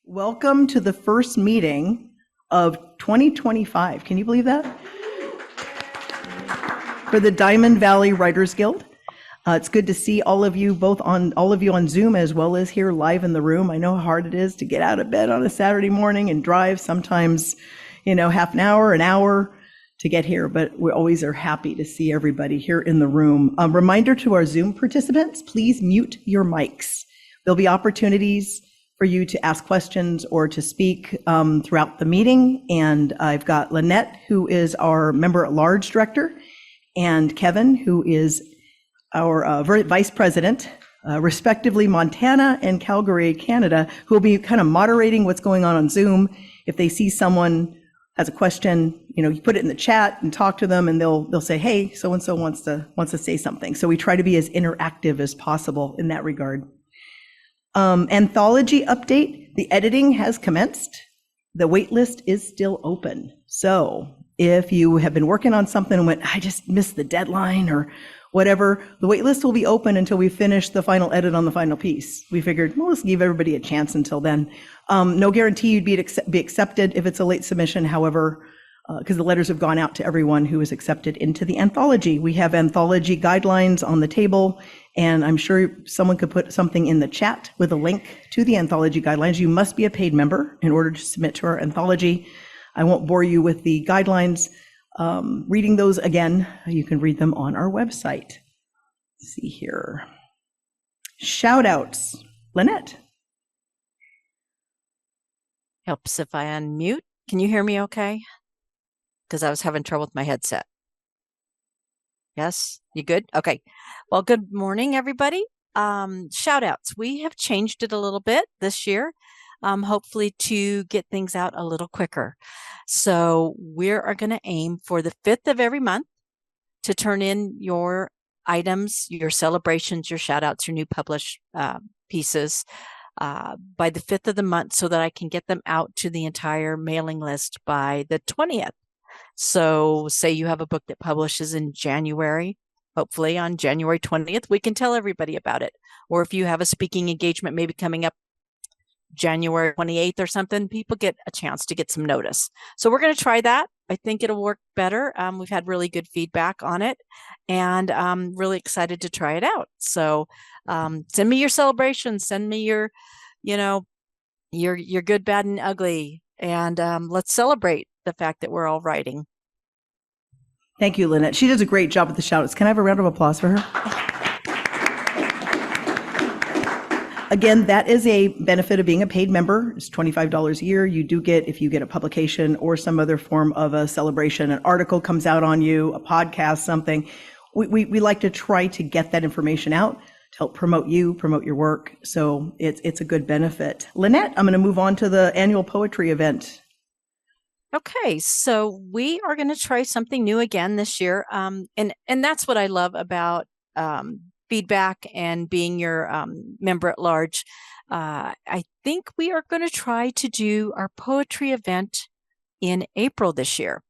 Welcome to the first meeting of 2025. Can you believe that? For the Diamond Valley Writers Guild. It's good to see all of you on Zoom as well as here live in the room. I know how hard it is to get out of bed on a Saturday morning and drive sometimes, half an hour to get here, but we always are happy to see everybody here in the room. A reminder to our Zoom participants, please mute your mics. There'll be opportunities for you to ask questions or to speak throughout the meeting. And I've got Lynette, who is our member at large director, and Kevin, who is our vice president, respectively Montana and Calgary, Canada, who will be kind of moderating what's going on Zoom. If they see someone has a question, you put it in the chat and talk to them, and they'll say, "Hey, so and so wants to say something." So we try to be as interactive as possible in that regard. Anthology update, the editing has commenced. The wait list is still open. So if you have been working on something and went, "I just missed the deadline," or whatever, the wait list will be open until we finish the final edit on the final piece. We figured, well, let's give everybody a chance until then. No guarantee you'd be accepted if it's a late submission. However, because the letters have gone out to everyone who is accepted into the anthology. We have anthology guidelines on the table, and I'm sure someone could put something in the chat with a link to the anthology guidelines. You must be a paid member in order to submit to our anthology. I won't bore you with the guidelines. Reading those again, you can read them on our website. Let's see here. Shout outs. Lynette. Helps if I unmute. Can you hear me okay? Because I was having trouble with my headset. Yes, you good? Okay. Well, good morning, everybody. Shout outs. We have changed it a little bit this year, hopefully to get things out a little quicker. So we are going to aim for the 5th of every month to turn in your items, your celebrations, your shout outs, your new published pieces by the 5th of the month so that I can get them out to the entire mailing list by the 20th. So say you have a book that publishes in January, hopefully on January 20th, we can tell everybody about it. Or if you have a speaking engagement maybe coming up January 28th or something, people get a chance to get some notice. So we're going to try that. I think it'll work better. We've had really good feedback on it, and I'm really excited to try it out. So send me your celebrations, send me your good, bad, and ugly, and let's celebrate the fact that we're all writing. Thank you, Lynette. She does a great job with the shout outs. Can I have a round of applause for her? Again, that is a benefit of being a paid member. It's $25 a year. You do get, if you get a publication or some other form of a celebration, an article comes out on you, a podcast, something. We like to try to get that information out to help promote you, promote your work. So it's a good benefit. Lynette, I'm going to move on to the annual poetry event. Okay, so we are going to try something new again this year. And that's what I love about feedback and being your member at large. I think we are going to try to do our poetry event in April this year,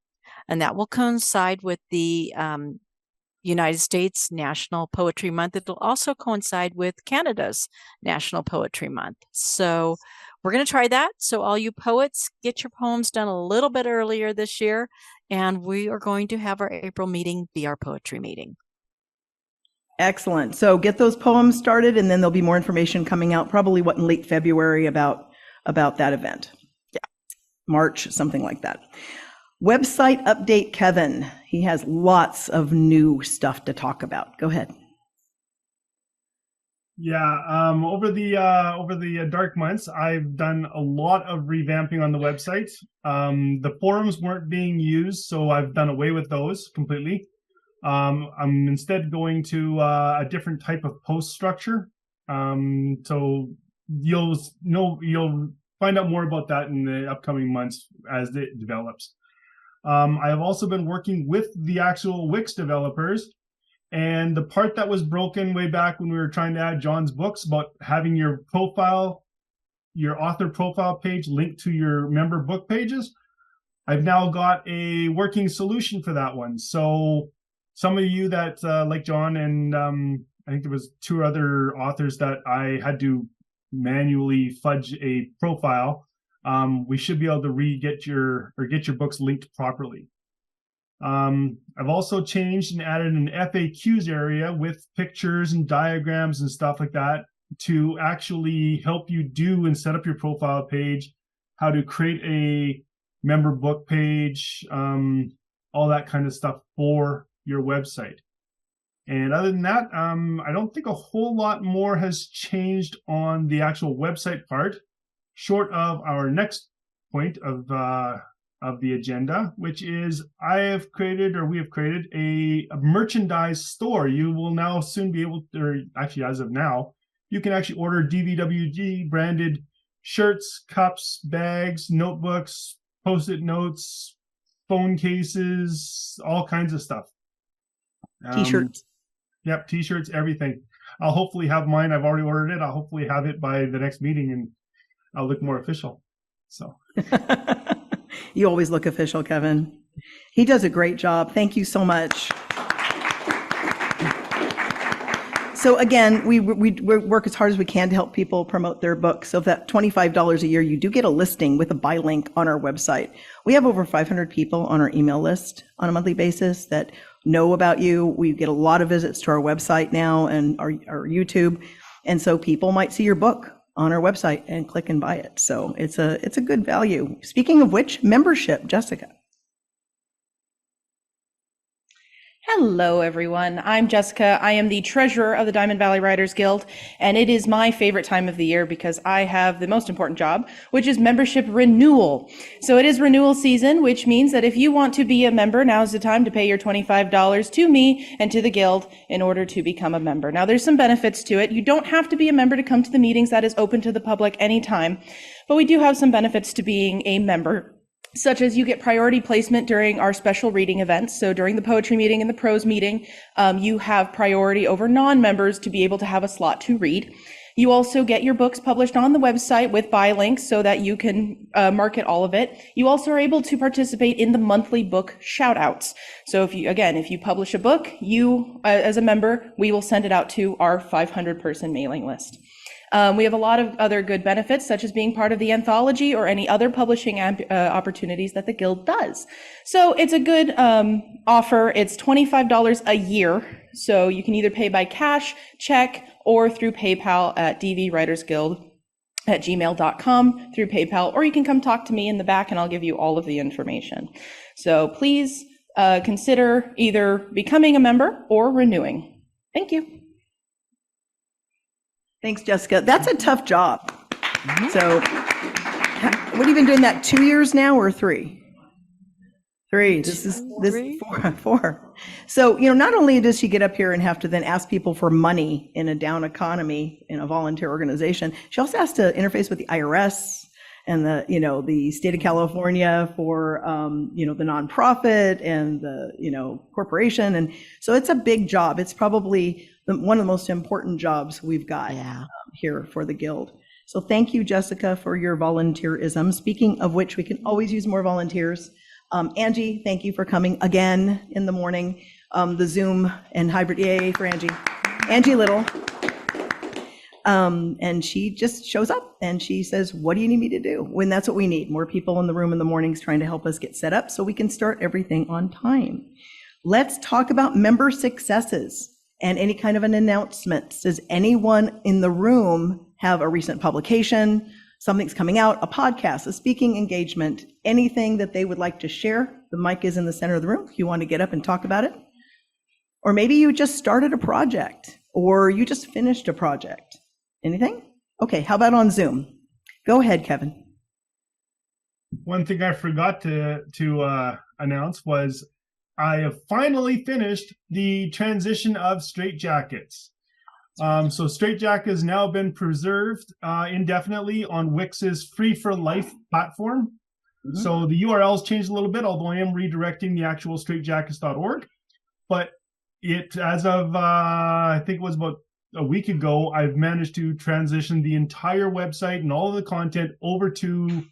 and that will coincide with the United States National Poetry Month. It'll also coincide with Canada's National Poetry Month. So we're going to try that. So all you poets, get your poems done a little bit earlier this year, and we are going to have our April meeting be our poetry meeting. Excellent. So get those poems started, and then there'll be more information coming out probably in late February about that event. Yeah. March, something like that. Website update, Kevin. He has lots of new stuff to talk about. Go ahead. Yeah, over the dark months, I've done a lot of revamping on the website. The forums weren't being used, so I've done away with those completely. I'm instead going to a different type of post structure. So you'll find out more about that in the upcoming months as it develops. I have also been working with the actual Wix developers, and the part that was broken way back when we were trying to add John's books about having your profile, your author profile page linked to your member book pages, I've now got a working solution for that one. So some of you that like John and I think there was 2 other authors that I had to manually fudge a profile we should be able to get your books linked properly. I've also changed and added an FAQs area with pictures and diagrams and stuff like that to actually help you do and set up your profile page, how to create a member book page, all that kind of stuff for your website. And other than that, I don't think a whole lot more has changed on the actual website part, short of our next point of the agenda, which is we have created a merchandise store. You will now soon be able to, or actually as of now, you can actually order DVWG branded shirts, cups, bags, notebooks, Post-it notes, phone cases, all kinds of stuff. T-shirts. Yep, T-shirts, everything. I'll hopefully have mine. I've already ordered it. I'll hopefully have it by the next meeting, and I'll look more official. So you always look official, Kevin. He does a great job. Thank you so much. So again, we work as hard as we can to help people promote their books. So if that $25 a year, you do get a listing with a buy link on our website. We have over 500 people on our email list on a monthly basis that know about you. We get a lot of visits to our website now and our YouTube. And so people might see your book on our website and click and buy it. So it's a good value. Speaking of which, membership, Jessica. Hello, everyone. I'm Jessica. I am the treasurer of the Diamond Valley Writers Guild, and it is my favorite time of the year because I have the most important job, which is membership renewal. So it is renewal season, which means that if you want to be a member, now's the time to pay your $25 to me and to the Guild in order to become a member. Now, there's some benefits to it. You don't have to be a member to come to the meetings. That is open to the public anytime. But we do have some benefits to being a member, such as you get priority placement during our special reading events. So during the poetry meeting and the prose meeting, you have priority over non-members to be able to have a slot to read. You also get your books published on the website with buy links so that you can market all of it. You also are able to participate in the monthly book shout-outs. So if you publish a book, you, as a member, we will send it out to our 500-person mailing list. We have a lot of other good benefits, such as being part of the anthology or any other publishing opportunities that the Guild does. So it's a good offer. It's $25 a year. So you can either pay by cash, check, or through PayPal at dvwritersguild@gmail.com through PayPal, or you can come talk to me in the back and I'll give you all of the information. So please consider either becoming a member or renewing. Thank you. Thanks, Jessica. That's a tough job. So what have you been doing that 2 years now or three? Three. This is four. So, not only does she get up here and have to then ask people for money in a down economy in a volunteer organization, she also has to interface with the IRS and the state of California for, the nonprofit and the, corporation. And so it's a big job. It's probably one of the most important jobs we've got here for the Guild. So thank you, Jessica, for your volunteerism. Speaking of which, we can always use more volunteers. Angie, thank you for coming again in the morning. The Zoom and hybrid, yay for Angie. Angie Little. And she just shows up and she says, what do you need me to do? When that's what we need, more people in the room in the mornings trying to help us get set up so we can start everything on time. Let's talk about member successes and any kind of an announcement. Does anyone in the room have a recent publication, something's coming out, a podcast, a speaking engagement, anything that they would like to share? The mic is in the center of the room if you want to get up and talk about it. Or maybe you just started a project or you just finished a project. Anything? Okay, how about on Zoom? Go ahead, Kevin. One thing I forgot to announce was I have finally finished the transition of straitjackets. So straitjacket has now been preserved indefinitely on Wix's Free for Life platform. Mm-hmm. So the URL's changed a little bit, although I am redirecting the actual straitjackets.org. But it, as of I think it was about a week ago, I've managed to transition the entire website and all of the content over to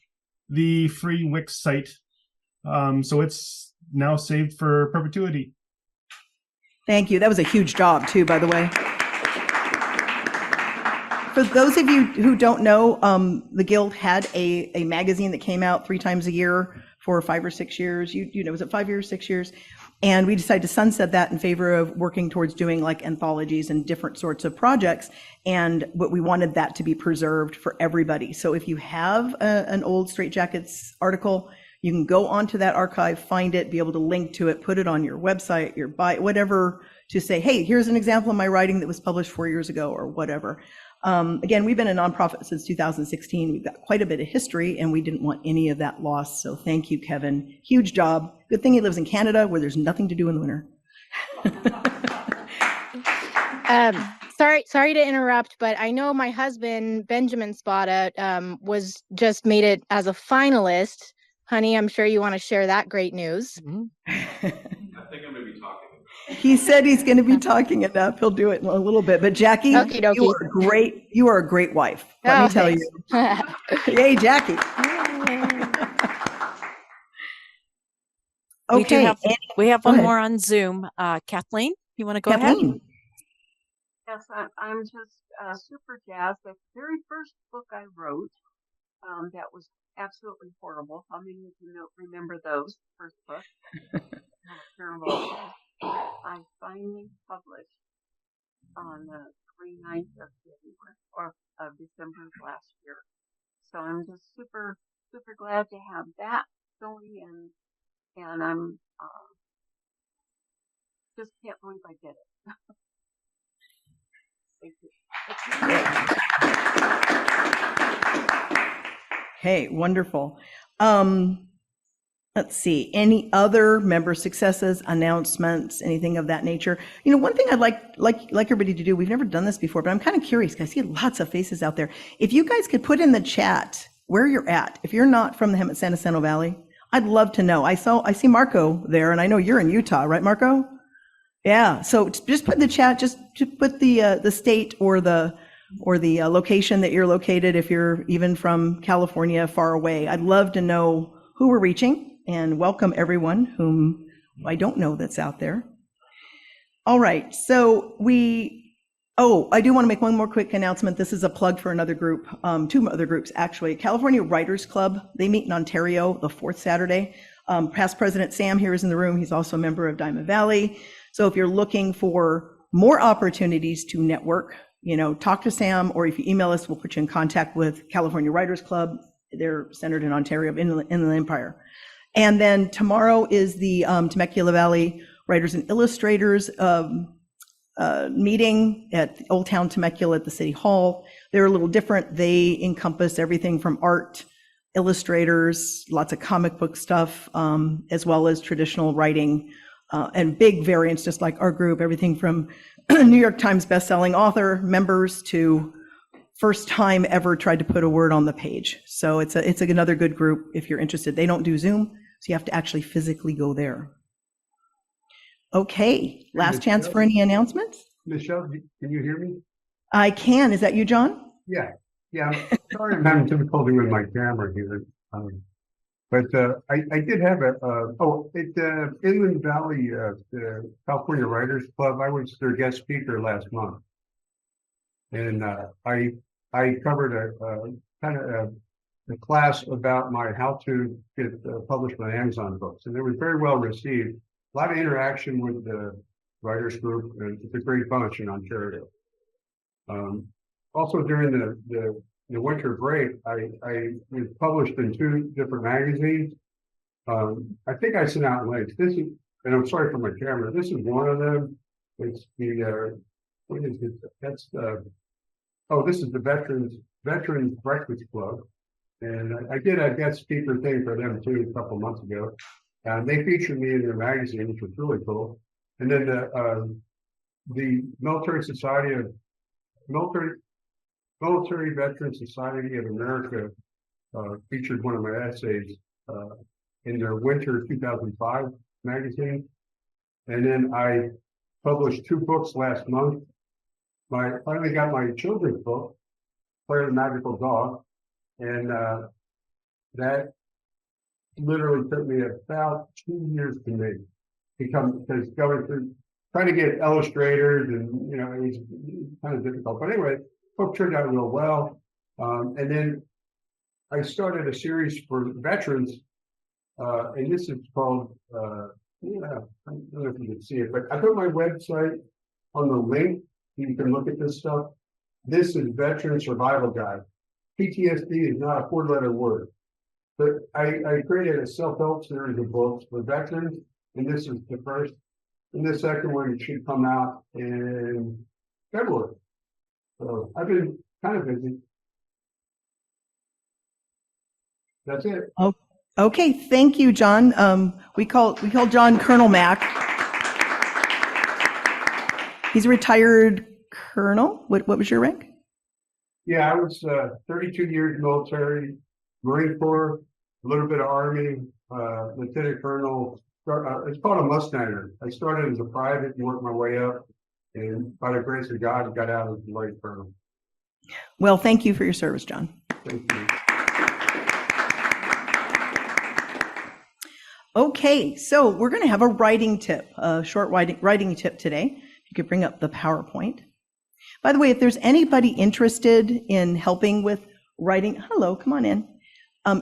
the free Wix site. So it's now saved for perpetuity. Thank you. That was a huge job too, by the way. for those of you who don't know, the Guild had a magazine that came out 3 times a year for 5 or 6 years. You know, was it 5 years, 6 years? And we decided to sunset that in favor of working towards doing like anthologies and different sorts of projects. And what we wanted that to be preserved for everybody. So if you have an old Straight Jackets article, you can go onto that archive, find it, be able to link to it, put it on your website, your whatever, to say, hey, here's an example of my writing that was published 4 years ago or whatever. Again, we've been a nonprofit since 2016. We've got quite a bit of history, and we didn't want any of that lost. So thank you, Kevin. Huge job. Good thing he lives in Canada, where there's nothing to do in the winter. Sorry to interrupt, but I know my husband, Benjamin Spada, was just made it as a finalist. Honey, I'm sure you want to share that great news. I think I'm going to be talking. He said he's going to be talking enough. He'll do it in a little bit. But Jackie, Okie dokie. you are great. You are a great wife. Let me tell you. Yay, Jackie. Okay. We have one more on Zoom. Kathleen, you want to go ahead? Yes, I'm just super jazzed. The very first book I wrote, that was absolutely horrible. How many of you remember those? First book. Terrible. I finally published on the 29th of January or of December of last year. So I'm just super, super glad to have that going, and I'm just can't believe I did it. Thank you. Hey, wonderful. Let's see, any other member successes, announcements, anything of that nature? You know, one thing I'd like everybody to do, we've never done this before, but I'm kind of curious because I see lots of faces out there. If you guys could put in the chat where you're at, if you're not from the Hemet San Jacinto Valley, I'd love to know. I see Marco there, and I know you're in Utah, right, Marco? Yeah, so just put in the chat, just to put the state or the location that you're located, if you're even from California, far away. I'd love to know who we're reaching. And welcome everyone whom I don't know that's out there. All right, so I do want to make one more quick announcement. This is a plug for another group, 2 other groups actually. California Writers Club, they meet in Ontario the 4th Saturday. Past President Sam here is in the room. He's also a member of Diamond Valley. So if you're looking for more opportunities to network, you know, talk to Sam, or if you email us, we'll put you in contact with California Writers Club. They're centered in Ontario, Inland Empire. And then tomorrow is the Temecula Valley Writers and Illustrators meeting at Old Town Temecula at the City Hall. They're a little different. They encompass everything from art, illustrators, lots of comic book stuff, as well as traditional writing, and big variants, just like our group, everything from New York Times bestselling author members to first time ever tried to put a word on the page. So it's another good group if you're interested. They don't do Zoom, so you have to actually physically go there. Okay, last chance for any announcements. Michelle, can you hear me? I can. Is that you, John? Yeah. Sorry, I'm having difficulty with my camera here. But I did have Inland Valley, the California Writers Club. I was their guest speaker last month, and I covered a class about how to get published on Amazon books, and it was very well received. A lot of interaction with the writers group, and it's a great bunch in Ontario. Also during the winter break, I was published in 2 different magazines. I think I sent out links. This is, and I'm sorry for my camera. This is one of them. It's the what is it? That's this is the Veterans Breakfast Club, and I did a guest speaker thing for them too a couple months ago. And they featured me in their magazine, which was really cool. And then the Military Veteran Society of America featured one of my essays in their winter 2005 magazine. And then I published 2 books last month. I finally got my children's book, Player the Magical Dog, and that literally took me about 2 years to make. Because going through trying to get illustrators, and it was kind of difficult. But anyway, book turned out real well. And then I started a series for veterans, and this is called, I don't know if you can see it, but I put my website on the link. You can look at this stuff. This is Veteran Survival Guide. PTSD is not a 4-letter word, but I created a self-help series of books for veterans, and this is the first. And the second one should come out in February. So I've been kind of busy. That's it. Oh, okay. Thank you, John. We call John Colonel Mac. He's a retired colonel. What was your rank? Yeah, I was 32 years military, Marine Corps, a little bit of Army, Lieutenant Colonel. It's called a Mustanger. I started as a private and worked my way up, and by the grace of God, got out as a light colonel. Well, thank you for your service, John. Thank you. Okay, so we're going to have a writing tip, a short writing tip today. You could bring up the PowerPoint. By the way, if there's anybody interested in helping with writing, hello, come on in.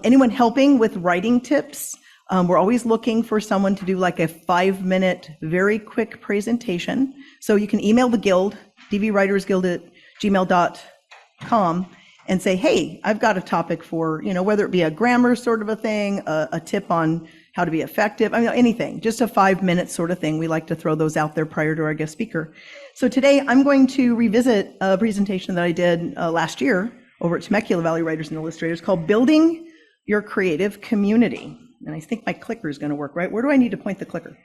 Anyone helping with writing tips? We're always looking for someone to do like a 5-minute, very quick presentation. So you can email the guild, dvwritersguild@gmail.com, and say, hey, I've got a topic for, whether it be a grammar sort of a thing, a tip on how to be effective, anything, just a 5-minute sort of thing. We like to throw those out there prior to our guest speaker. So today I'm going to revisit a presentation that I did last year over at Temecula Valley Writers and Illustrators called Building Your Creative Community. And I think my clicker is going to work, right? Where do I need to point the clicker?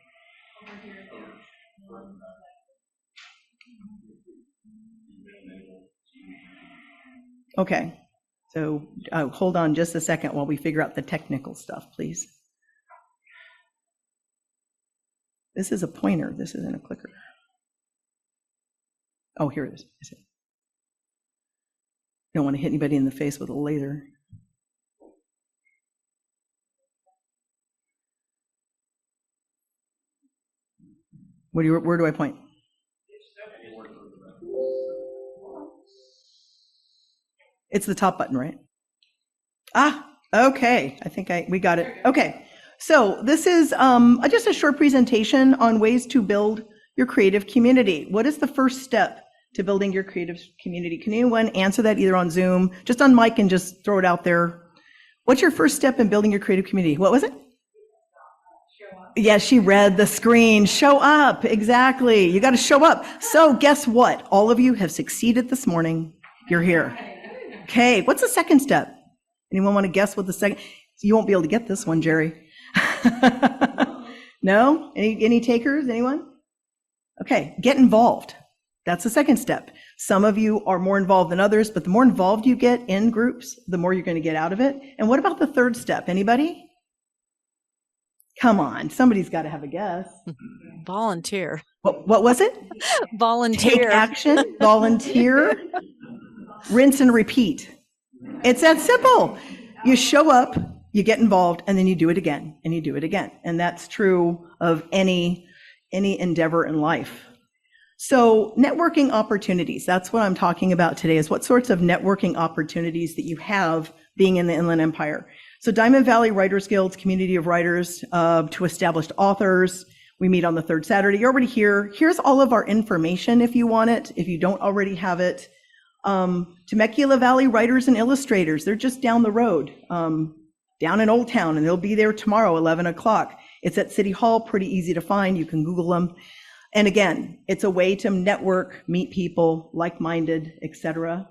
Okay, so hold on just a second while we figure out the technical stuff, please. This is a pointer. This isn't a clicker. Oh, here it is. I see. Don't want to hit anybody in the face with a laser. Where do I point? It's the top button, right? Okay. I think we got it. Okay. So this is just a short presentation on ways to build your creative community. What is the first step to building your creative community? Can anyone answer that either on Zoom, just on mic and just throw it out there? What's your first step in building your creative community? What was it? Yeah, she read the screen. Show up. Exactly. You got to show up. So guess what? All of you have succeeded this morning. You're here. Okay. What's the second step? Anyone want to guess what the second? You won't be able to get this one, Jerry. No? Any takers? Anyone? Okay. Get involved. That's the second step. Some of you are more involved than others, but the more involved you get in groups, the more you're going to get out of it. And what about the third step? Anybody? Come on, somebody's got to have a guess. Volunteer. What was it? Volunteer. Take action, volunteer, rinse and repeat. It's that simple. You show up, you get involved, and then you do it again, and you do it again. And that's true of any endeavor in life. So networking opportunities, that's what I'm talking about today, is what sorts of networking opportunities that you have being in the Inland Empire. So Diamond Valley Writers Guild's community of writers to established authors. We meet on the third Saturday. You're already here. Here's all of our information if you want it, if you don't already have it. Temecula Valley Writers and Illustrators, they're just down the road, down in Old Town, and they'll be there tomorrow, 11 o'clock. It's at City Hall, pretty easy to find. You can Google them. And again, it's a way to network, meet people, like-minded, etc.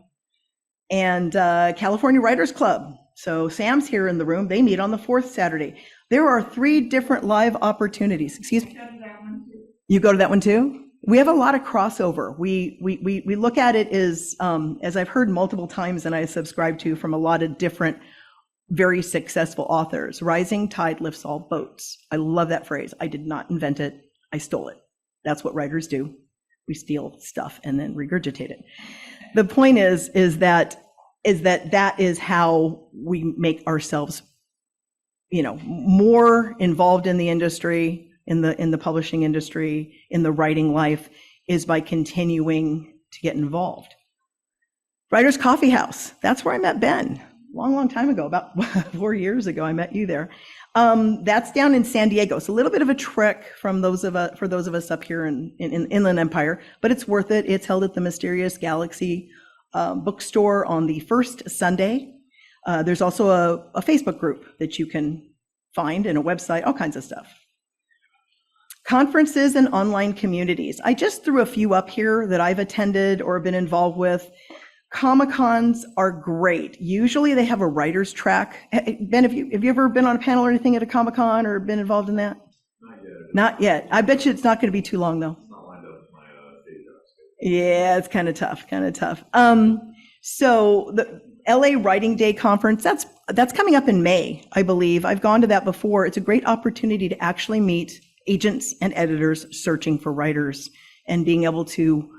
And California Writers Club. So Sam's here in the room. They meet on the fourth Saturday. There are 3 different live opportunities. Excuse me? You go to that one too? We have a lot of crossover. We look at it as I've heard multiple times and I subscribe to from a lot of different, very successful authors. Rising tide lifts all boats. I love that phrase. I did not invent it. I stole it. That's what writers do. We steal stuff and then regurgitate it. The point is that is how we make ourselves, more involved in the industry, in the publishing industry, in the writing life, is by continuing to get involved. Writers Coffee House. That's where I met Ben. Long time ago, about 4 years ago, I met you there. That's down in San Diego. It's a little bit of a trek from for those of us up here in Inland Empire, but it's worth it. It's held at the Mysterious Galaxy bookstore on the first Sunday. There's also a Facebook group that you can find and a website, all kinds of stuff. Conferences and online communities. I just threw a few up here that I've attended or been involved with. Comic-Cons are great. Usually they have a writer's track. Ben, have you ever been on a panel or anything at a Comic-Con or been involved in that? Not yet. Not yet. I bet you it's not going to be too long though. It's not lined up with my day job schedule. Yeah, it's kind of tough. So the LA Writing Day Conference, that's coming up in May, I believe. I've gone to that before. It's a great opportunity to actually meet agents and editors searching for writers and being able to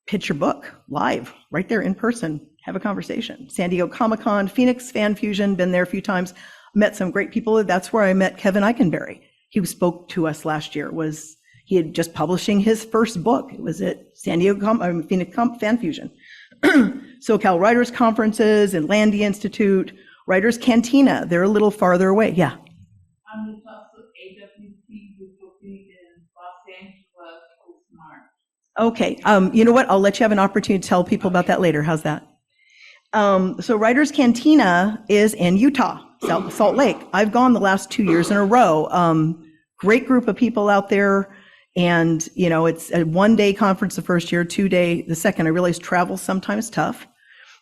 pitch your book live right there in person, have a conversation. San Diego Comic-Con, Phoenix Fan Fusion, been there a few times, met some great people. That's where I met Kevin Eikenberry. He spoke to us last year. He had just publishing his first book. It was at San Diego Phoenix Fan Fusion. SoCal Writers Conferences and Landy Institute, Writers Cantina. They're a little farther away. Yeah. There's also AWP, which will be in Los Angeles post-March. Okay, you know what? I'll let you have an opportunity to tell people about that later. How's that? So Writers Cantina is in Utah, Salt Lake. I've gone the last 2 years in a row. Great group of people out there. And, it's a 1-day conference the first year, 2-day the second. I realize travel's sometimes tough,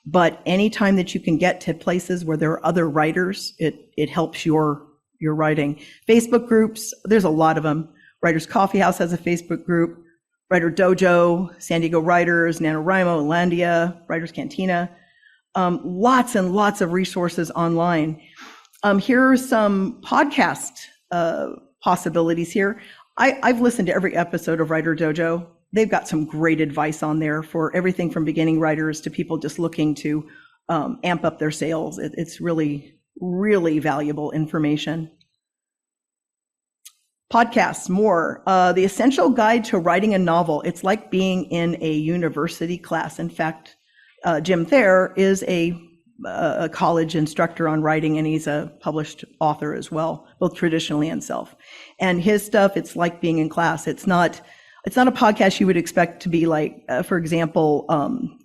but anytime that you can get to places where there are other writers, it helps your writing. Facebook groups, there's a lot of them. Writers Coffee House has a Facebook group. Writer Dojo, San Diego Writers, NaNoWriMo, Landia, Writers Cantina. Lots and lots of resources online. Here are some podcast possibilities here. I've listened to every episode of Writer Dojo. They've got some great advice on there for everything from beginning writers to people just looking to amp up their sales. It's really, really valuable information. Podcasts, more. The Essential Guide to Writing a Novel. It's like being in a university class. In fact, Jim Thayer is a college instructor on writing, and he's a published author as well, both traditionally and self. And his stuff, it's like being in class. It's not a podcast you would expect to be like, for example,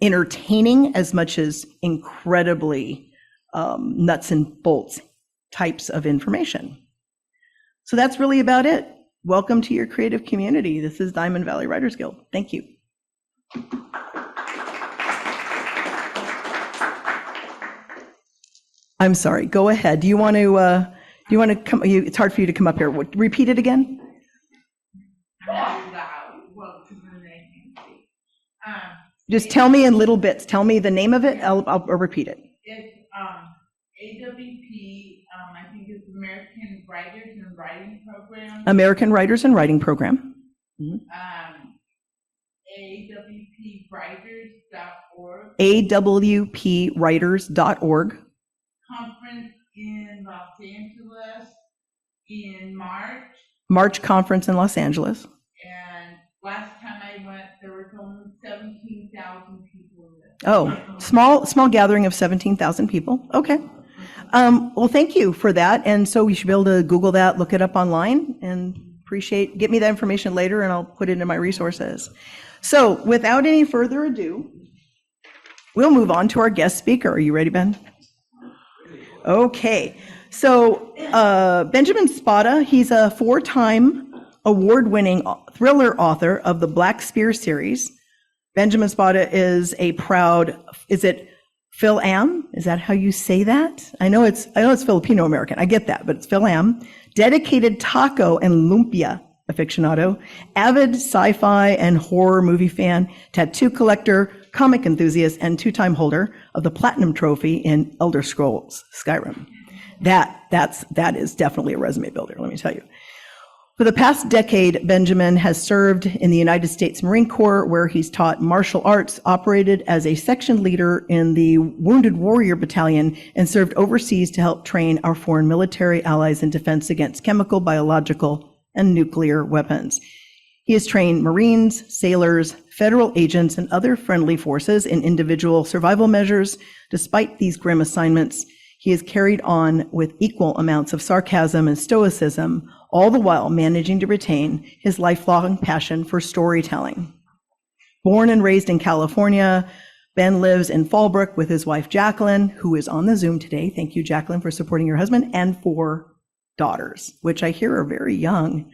entertaining as much as incredibly nuts and bolts types of information. So that's really about it. Welcome to your creative community. This is Diamond Valley Writers Guild. Thank you. I'm sorry. Go ahead. Do you want to come? It's hard for you to come up here. Repeat it again. Just tell me in little bits. Tell me the name of it. I'll repeat it. It's AWP. I think it's American Writers and Writing Program. American Writers and Writing Program. Mm-hmm. AWPwriters.org. AWPwriters.org. Conference in Los Angeles in March. March conference in Los Angeles. And last time I went, there was only 17,000 people there. Oh, small gathering of 17,000 people. Okay. Well, thank you for that. And so we should be able to Google that, look it up online, and get me that information later, and I'll put it in my resources. So without any further ado, we'll move on to our guest speaker. Are you ready, Ben? Okay. So Benjamin Spada, he's a 4-time award-winning thriller author of the Black Spear series. Benjamin Spada is a proud, is it Fil-Am? Is that how you say that? I know it's Filipino American. I get that, but it's Fil-Am. Dedicated taco and lumpia aficionado, avid sci-fi and horror movie fan, tattoo collector, comic enthusiast, and 2-time holder of the Platinum Trophy in Elder Scrolls Skyrim. That is definitely a resume builder, let me tell you. For the past decade, Benjamin has served in the United States Marine Corps, where he's taught martial arts, operated as a section leader in the Wounded Warrior Battalion, and served overseas to help train our foreign military allies in defense against chemical, biological, and nuclear weapons. He has trained Marines, sailors, federal agents, and other friendly forces in individual survival measures. Despite these grim assignments, he has carried on with equal amounts of sarcasm and stoicism, all the while managing to retain his lifelong passion for storytelling. Born and raised in California, Ben lives in Fallbrook with his wife, Jacqueline, who is on the Zoom today. Thank you, Jacqueline, for supporting your husband, and 4 daughters, which I hear are very young.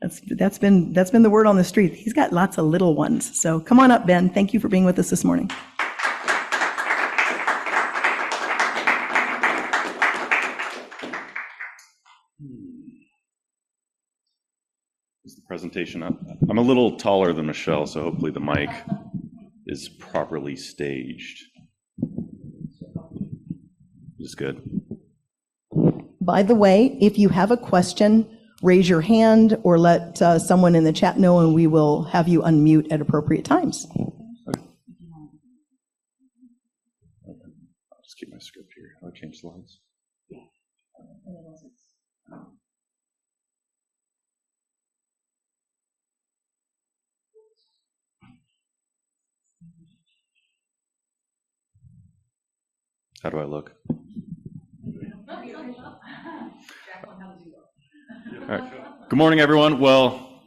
That's been the word on the street. He's got lots of little ones. So come on up, Ben. Thank you for being with us this morning. Is the presentation up? I'm a little taller than Michelle, so hopefully the mic is properly staged. Is good. By the way, if you have a question, raise your hand or let someone in the chat know, and we will have you unmute at appropriate times. Okay. I'll just keep my script here. I'll change slides. How do I look? All right. Good morning, everyone. Well,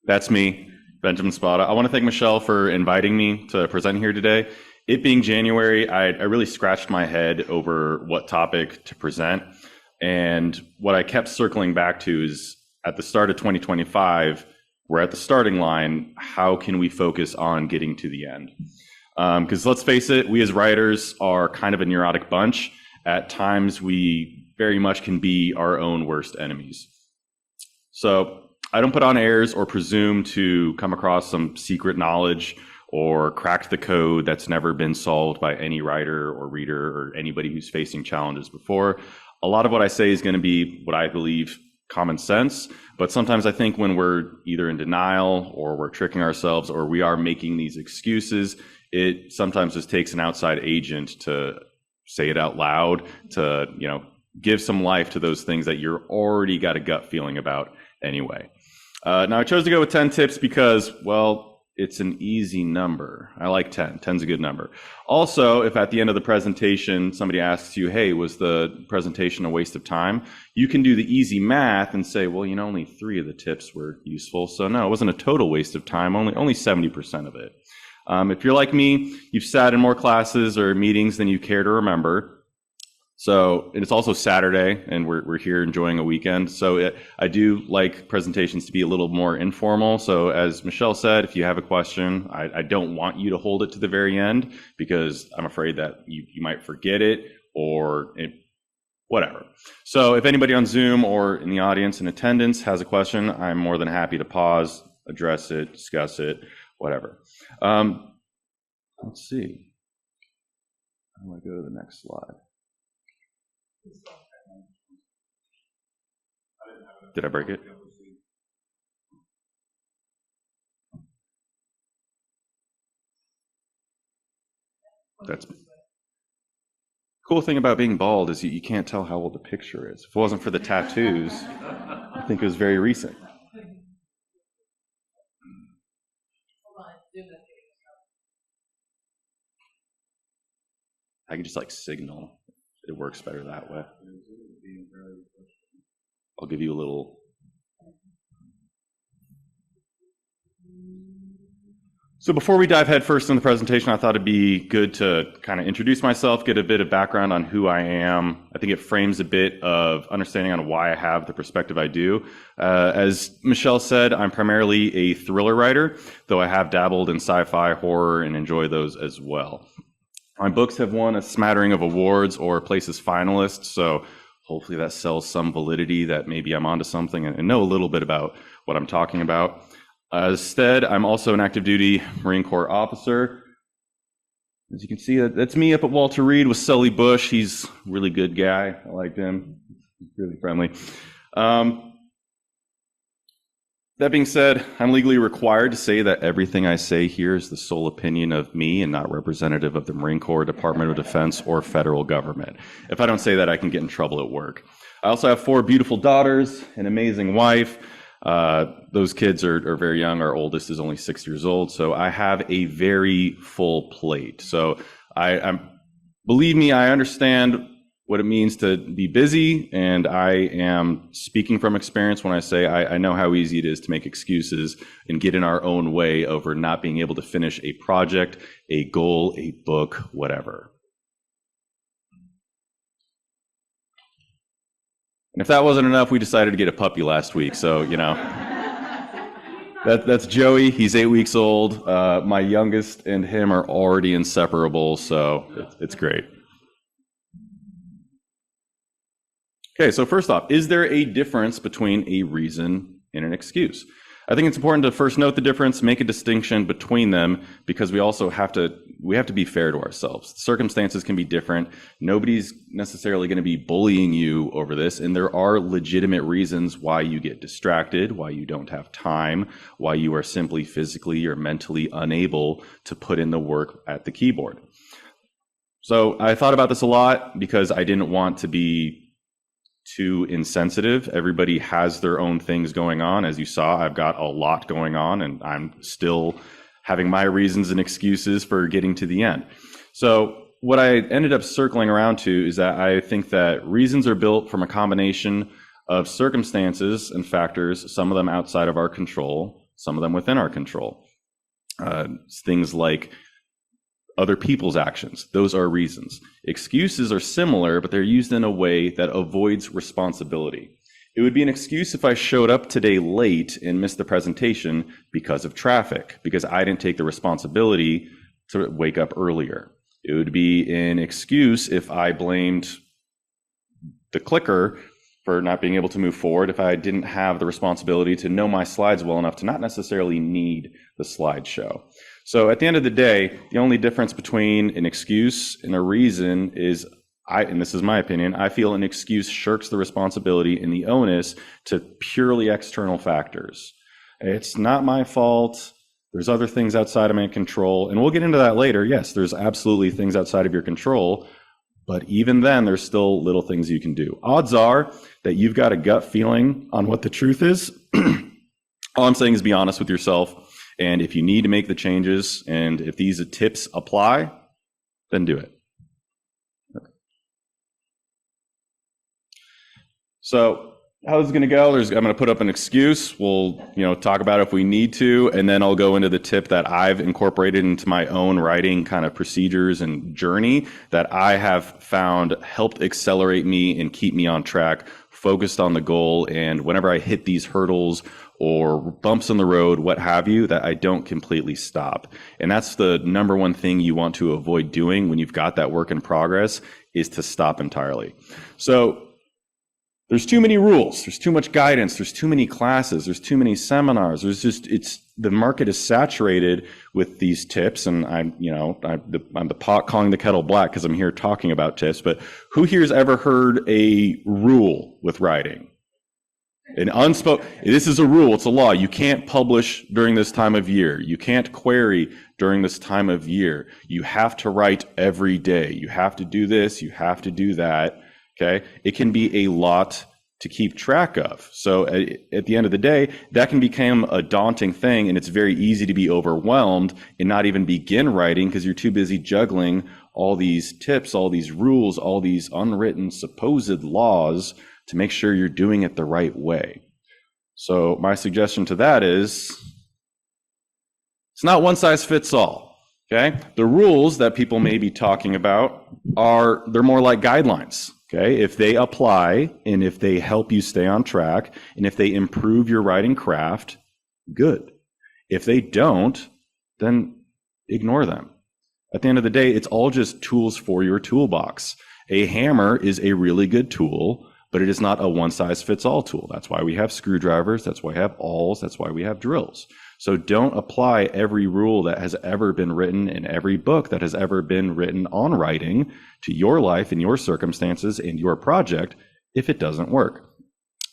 that's me, Benjamin Spada. I want to thank Michelle for inviting me to present here today. It being January, I really scratched my head over what topic to present. And what I kept circling back to is at the start of 2025, we're at the starting line. How can we focus on getting to the end? Because let's face it, we as writers are kind of a neurotic bunch. At times, we very much can be our own worst enemies. So I don't put on airs or presume to come across some secret knowledge or crack the code that's never been solved by any writer or reader or anybody who's facing challenges before. A lot of what I say is going to be what I believe common sense, but sometimes I think when we're either in denial or we're tricking ourselves or we are making these excuses, it sometimes just takes an outside agent to say it out loud, to, give some life to those things that you're already got a gut feeling about anyway. Now, I chose to go with 10 tips because, well, it's an easy number. I like 10. 10's a good number. Also, if at the end of the presentation, somebody asks you, hey, was the presentation a waste of time? You can do the easy math and say, well, only 3 of the tips were useful. So no, it wasn't a total waste of time, only 70% of it. If you're like me, you've sat in more classes or meetings than you care to remember. So it's also Saturday, and we're here enjoying a weekend. So I do like presentations to be a little more informal. So as Michelle said, if you have a question, I don't want you to hold it to the very end because I'm afraid that you might forget it or whatever. So if anybody on Zoom or in the audience in attendance has a question, I'm more than happy to pause, address it, discuss it, whatever. Let's see. I'm going to go to the next slide. Did I break it? That's cool thing about being bald is you can't tell how old the picture is. If it wasn't for the tattoos, I think it was very recent. I can just signal. It works better that way. I'll give you a little. So before we dive headfirst in the presentation, I thought it'd be good to kind of introduce myself, get a bit of background on who I am. I think it frames a bit of understanding on why I have the perspective I do. As Michelle said, I'm primarily a thriller writer, though I have dabbled in sci-fi, horror, and enjoy those as well. My books have won a smattering of awards or placed as finalists, so hopefully that sells some validity that maybe I'm onto something and know a little bit about what I'm talking about. Instead, I'm also an active duty Marine Corps officer. As you can see, that's me up at Walter Reed with Sully Bush. He's a really good guy. I like him. He's really friendly. That being said, I'm legally required to say that everything I say here is the sole opinion of me and not representative of the Marine Corps, Department of Defense, or federal government. If I don't say that, I can get in trouble at work. I also have 4 beautiful daughters, an amazing wife. Those kids are very young. Our oldest is only 6 years old. So I have a very full plate. So believe me, I understand what it means to be busy, and I am speaking from experience when I say I know how easy it is to make excuses and get in our own way over not being able to finish a project, a goal, a book, whatever. And if that wasn't enough, we decided to get a puppy last week, so, you know. That's Joey. He's 8 weeks old. My youngest and him are already inseparable, so it's great. Okay, so first off, is there a difference between a reason and an excuse? I think it's important to first note the difference, make a distinction between them, because we also have to be fair to ourselves. Circumstances can be different. Nobody's necessarily going to be bullying you over this, and there are legitimate reasons why you get distracted, why you don't have time, why you are simply physically or mentally unable to put in the work at the keyboard. So I thought about this a lot because I didn't want to be too insensitive. Everybody has their own things going on. As you saw, I've got a lot going on, and I'm still having my reasons and excuses for getting to the end. So what I ended up circling around to is that I think that reasons are built from a combination of circumstances and factors, some of them outside of our control, some of them within our control. Things like other people's actions, those are reasons. Excuses are similar, but they're used in a way that avoids responsibility. It would be an excuse if I showed up today late and missed the presentation because of traffic, because I didn't take the responsibility to wake up earlier. It would be an excuse if I blamed the clicker for not being able to move forward, if I didn't have the responsibility to know my slides well enough to not necessarily need the slideshow. So at the end of the day, the only difference between an excuse and a reason is, and this is my opinion, I feel an excuse shirks the responsibility and the onus to purely external factors. It's not my fault. There's other things outside of my control. And we'll get into that later. Yes, there's absolutely things outside of your control. But even then, there's still little things you can do. Odds are that you've got a gut feeling on what the truth is. All I'm saying is be honest with yourself. And if you need to make the changes, and if these tips apply, then do it. Okay. So how is it going to go? I'm going to put up an excuse. We'll, talk about it if we need to, and then I'll go into the tip that I've incorporated into my own writing kind of procedures and journey that I have found helped accelerate me and keep me on track, focused on the goal. And whenever I hit these hurdles or bumps in the road, what have you, that I don't completely stop. And that's the number one thing you want to avoid doing when you've got that work in progress, is to stop entirely. So there's too many rules, there's too much guidance, there's too many classes, there's too many seminars. The market is saturated with these tips, and I'm the pot calling the kettle black because I'm here talking about tips. But who here has ever heard a rule with writing? This is a rule, it's a law. You can't publish during this time of year. You can't query during this time of year. You have to write every day. You have to do this, you have to do that. Okay, it can be a lot to keep track of. So at the end of the day, that can become a daunting thing, and it's very easy to be overwhelmed and not even begin writing because you're too busy juggling all these tips, all these rules, all these unwritten supposed laws to make sure you're doing it the right way. So my suggestion to that is, it's not one size fits all. Okay, the rules that people may be talking about they're more like guidelines. Okay, if they apply and if they help you stay on track and if they improve your writing craft, good. If they don't, then ignore them. At the end of the day, it's all just tools for your toolbox. A hammer is a really good tool, but it is not a one-size-fits-all tool. That's why we have screwdrivers, that's why we have awls, that's why we have drills. So don't apply every rule that has ever been written in every book that has ever been written on writing to your life and your circumstances and your project if it doesn't work.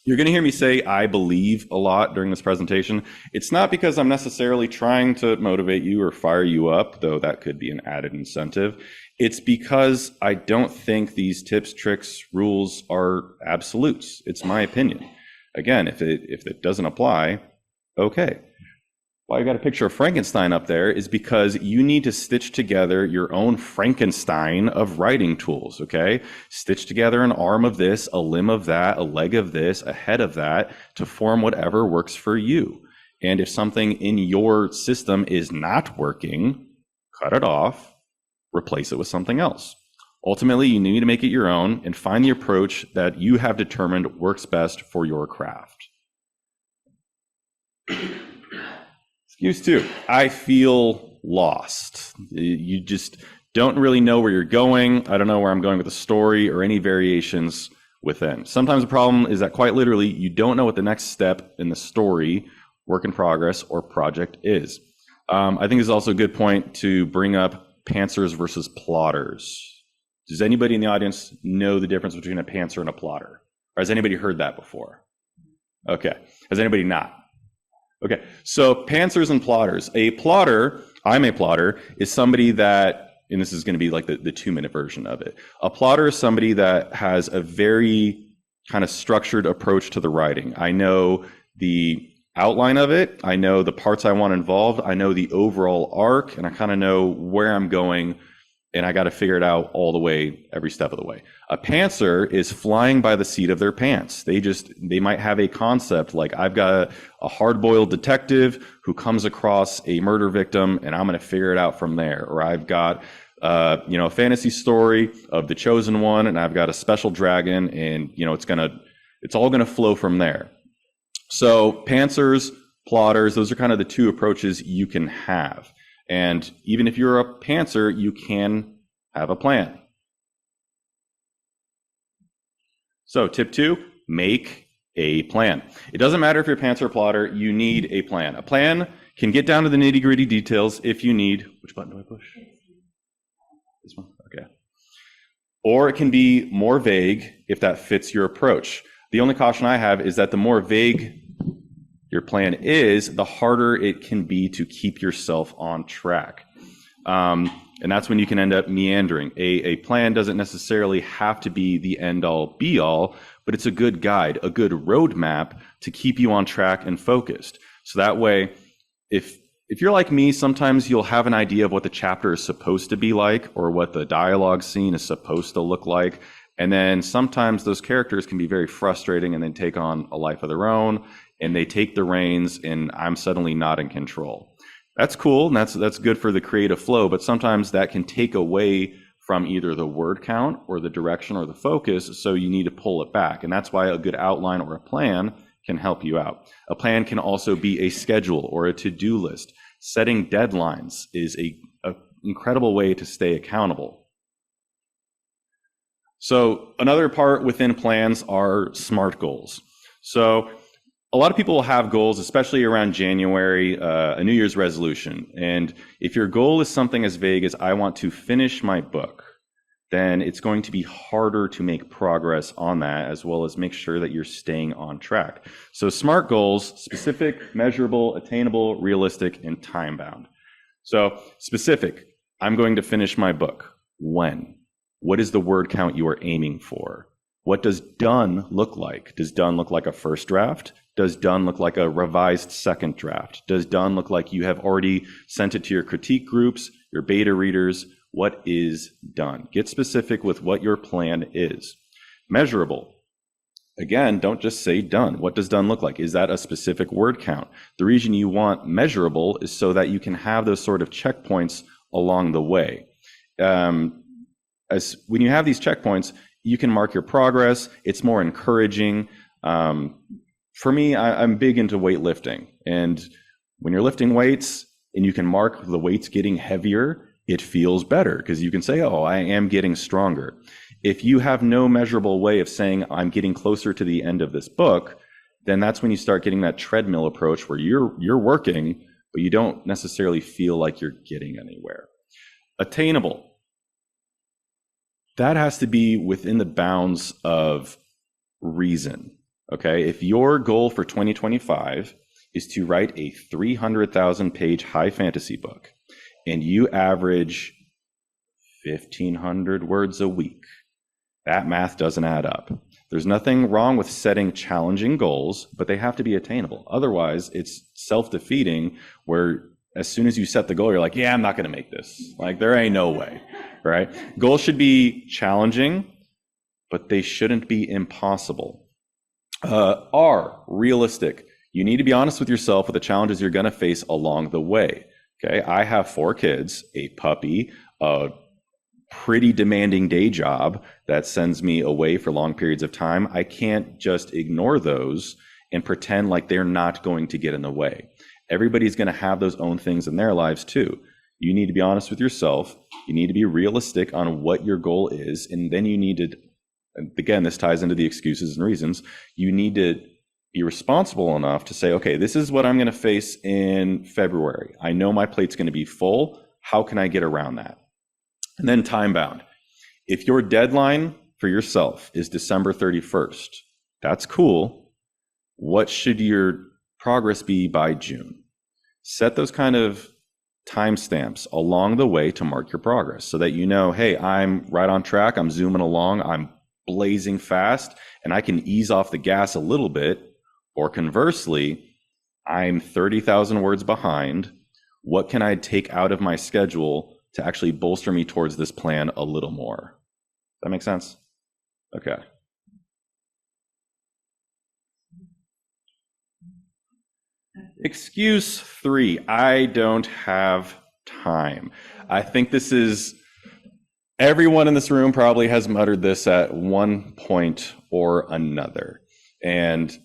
You're going to hear me say I believe a lot during this presentation. It's not because I'm necessarily trying to motivate you or fire you up, though that could be an added incentive. It's because I don't think these tips, tricks, rules are absolutes. It's my opinion. Again, if it doesn't apply, okay. Why I got a picture of Frankenstein up there is because you need to stitch together your own Frankenstein of writing tools, okay? Stitch together an arm of this, a limb of that, a leg of this, a head of that to form whatever works for you. And if something in your system is not working, cut it off, replace it with something else. Ultimately, you need to make it your own and find the approach that you have determined works best for your craft. Excuse 2. I feel lost. You just don't really know where you're going. I don't know where I'm going with the story or any variations within. Sometimes the problem is that quite literally, you don't know what the next step in the story, work in progress, or project is. I think it's also a good point to bring up pantsers versus plotters. Does anybody in the audience know the difference between a pantser and a plotter? Or has anybody heard that before? Okay. Has anybody not? Okay. So pantsers and plotters. A plotter, I'm a plotter, is somebody that, and this is going to be like the 2-minute version of it. A plotter is somebody that has a very kind of structured approach to the writing. I know the outline of it. I know the parts I want involved. I know the overall arc, and I kind of know where I'm going, and I got to figure it out all the way, every step of the way. A pantser is flying by the seat of their pants. They might have a concept like, I've got a hard-boiled detective who comes across a murder victim, and I'm going to figure it out from there. Or I've got a fantasy story of the chosen one, and I've got a special dragon, and it's all gonna flow from there. So pantsers, plotters, those are kind of the 2 approaches you can have. And even if you're a pantser, you can have a plan. So tip 2, make a plan. It doesn't matter if you're a pantser or plotter, you need a plan. A plan can get down to the nitty-gritty details if you need. Which button do I push? This one? Okay. Or it can be more vague if that fits your approach. The only caution I have is that the more vague your plan is, the harder it can be to keep yourself on track. And that's when you can end up meandering. A plan doesn't necessarily have to be the end-all, be-all, but it's a good guide, a good roadmap to keep you on track and focused. So that way, if you're like me, sometimes you'll have an idea of what the chapter is supposed to be like or what the dialogue scene is supposed to look like. And then sometimes those characters can be very frustrating and then take on a life of their own, and they take the reins, and I'm suddenly not in control. That's cool, and that's good for the creative flow, but sometimes that can take away from either the word count or the direction or the focus, so you need to pull it back. And that's why a good outline or a plan can help you out. A plan can also be a schedule or a to-do list. Setting deadlines is an incredible way to stay accountable. So another part within plans are SMART goals. So a lot of people will have goals, especially around January, a New Year's resolution. And if your goal is something as vague as I want to finish my book, then it's going to be harder to make progress on that, as well as make sure that you're staying on track. So SMART goals: specific, measurable, attainable, realistic, and time-bound. So specific, I'm going to finish my book. When? What is the word count you are aiming for? What does done look like? Does done look like a first draft? Does done look like a revised second draft? Does done look like you have already sent it to your critique groups, your beta readers? What is done? Get specific with what your plan is. Measurable. Again, don't just say done. What does done look like? Is that a specific word count? The reason you want measurable is so that you can have those sort of checkpoints along the way. As when you have these checkpoints, you can mark your progress. It's more encouraging. For me, I'm big into weightlifting. And when you're lifting weights and you can mark the weights getting heavier, it feels better because you can say, oh, I am getting stronger. If you have no measurable way of saying I'm getting closer to the end of this book, then that's when you start getting that treadmill approach where you're working, but you don't necessarily feel like you're getting anywhere. Attainable. That has to be within the bounds of reason. Okay, if your goal for 2025 is to write a 300,000 page high fantasy book and you average 1,500 words a week, that math doesn't add up. There's nothing wrong with setting challenging goals, but they have to be attainable. Otherwise, it's self-defeating, where as soon as you set the goal, you're like, yeah, I'm not going to make this. Like, there ain't no way, right? Goals should be challenging, but they shouldn't be impossible. Are realistic. You need to be honest with yourself with the challenges you're going to face along the way. Okay, I have 4 kids, a puppy, a pretty demanding day job that sends me away for long periods of time. I can't just ignore those and pretend like they're not going to get in the way. Everybody's going to have those own things in their lives too. You need to be honest with yourself. You need to be realistic on what your goal is. And then you need to, again, this ties into the excuses and reasons. You need to be responsible enough to say, okay, this is what I'm going to face in February. I know my plate's going to be full. How can I get around that? And then time bound. If your deadline for yourself is December 31st, that's cool. What should your progress be by June? Set those kind of timestamps along the way to mark your progress so that you know, hey, I'm right on track. I'm zooming along. I'm blazing fast, and I can ease off the gas a little bit. Or conversely, I'm 30,000 words behind. What can I take out of my schedule to actually bolster me towards this plan a little more? Does that make sense? Okay. Excuse 3, I don't have time. I think this is, everyone in this room probably has muttered this at one point or another. And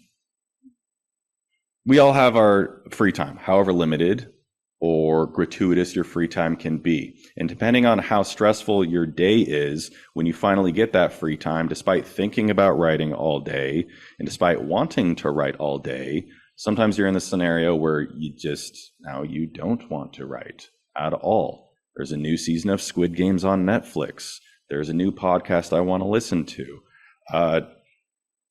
we all have our free time, however limited or gratuitous your free time can be. And depending on how stressful your day is, when you finally get that free time, despite thinking about writing all day and despite wanting to write all day, sometimes you're in the scenario where you don't want to write at all. There's a new season of Squid Games on Netflix. There's a new podcast I want to listen to.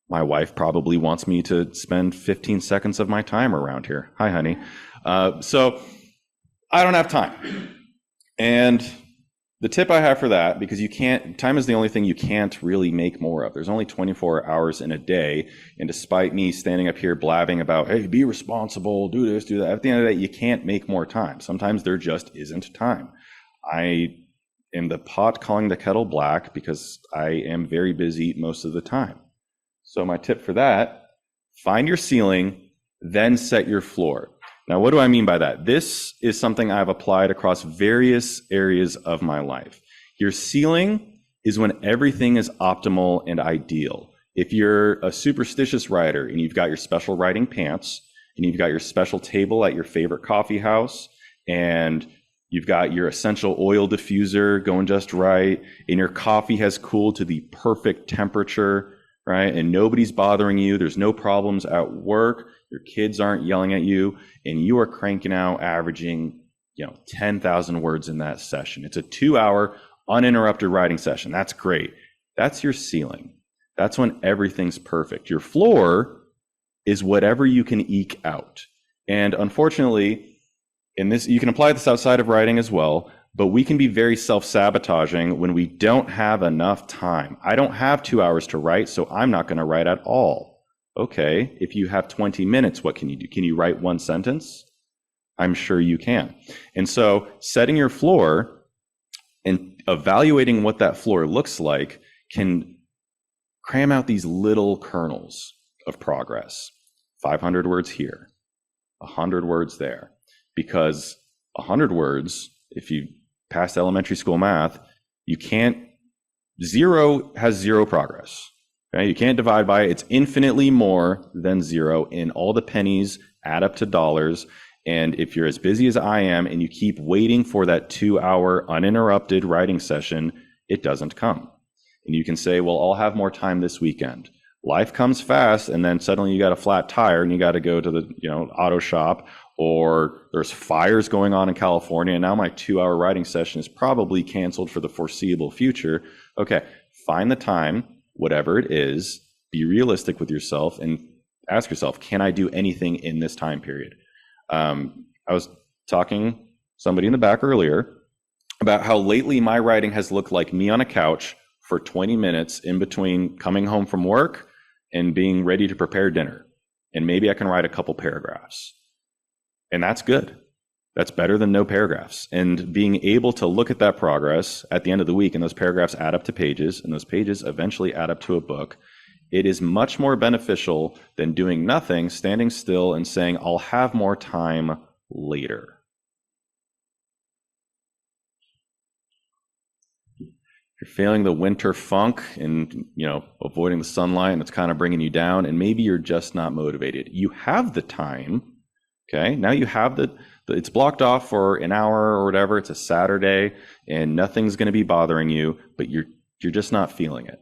My wife probably wants me to spend 15 seconds of my time around here. Hi, honey. So I don't have time. And the tip I have for that, because time is the only thing you can't really make more of. There's only 24 hours in a day. And despite me standing up here blabbing about, hey, be responsible, do this, do that, at the end of the day, you can't make more time. Sometimes there just isn't time. I am the pot calling the kettle black because I am very busy most of the time. So my tip for that, find your ceiling, then set your floor. Now, what do I mean by that? This is something I've applied across various areas of my life. Your ceiling is when everything is optimal and ideal. If you're a superstitious writer and you've got your special writing pants and you've got your special table at your favorite coffee house and you've got your essential oil diffuser going just right and your coffee has cooled to the perfect temperature, right? And nobody's bothering you. There's no problems at work. Your kids aren't yelling at you, and you are cranking out, averaging, 10,000 words in that session. It's a 2-hour uninterrupted writing session. That's great. That's your ceiling. That's when everything's perfect. Your floor is whatever you can eke out. And unfortunately, in this, you can apply this outside of writing as well, but we can be very self-sabotaging when we don't have enough time. I don't have 2 hours to write, so I'm not going to write at all. Okay, if you have 20 minutes, what can you do? Can you write one sentence? I'm sure you can. And so setting your floor and evaluating what that floor looks like can cram out these little kernels of progress. 500 words here, 100 words there. Because 100 words, if you passed elementary school math, zero has zero progress. Okay? You can't divide by it. It's infinitely more than zero, and all the pennies add up to dollars. And if you're as busy as I am and you keep waiting for that 2-hour uninterrupted writing session, it doesn't come. And you can say, well, I'll have more time this weekend. Life comes fast, and then suddenly you got a flat tire and you got to go to the auto shop, or there's fires going on in California, and now my 2-hour writing session is probably canceled for the foreseeable future. Okay, find the time, whatever it is, be realistic with yourself and ask yourself, can I do anything in this time period? I was talking to somebody in the back earlier about how lately my writing has looked like me on a couch for 20 minutes in between coming home from work and being ready to prepare dinner. And maybe I can write a couple paragraphs. And that's good. That's better than no paragraphs. And being able to look at that progress at the end of the week, and those paragraphs add up to pages, and those pages eventually add up to a book, it is much more beneficial than doing nothing, standing still and saying, I'll have more time later. If you're feeling the winter funk and, avoiding the sunlight and it's kind of bringing you down, and maybe you're just not motivated, you have the time. Okay, now you have it's blocked off for an hour or whatever. It's a Saturday and nothing's going to be bothering you, but you're just not feeling it.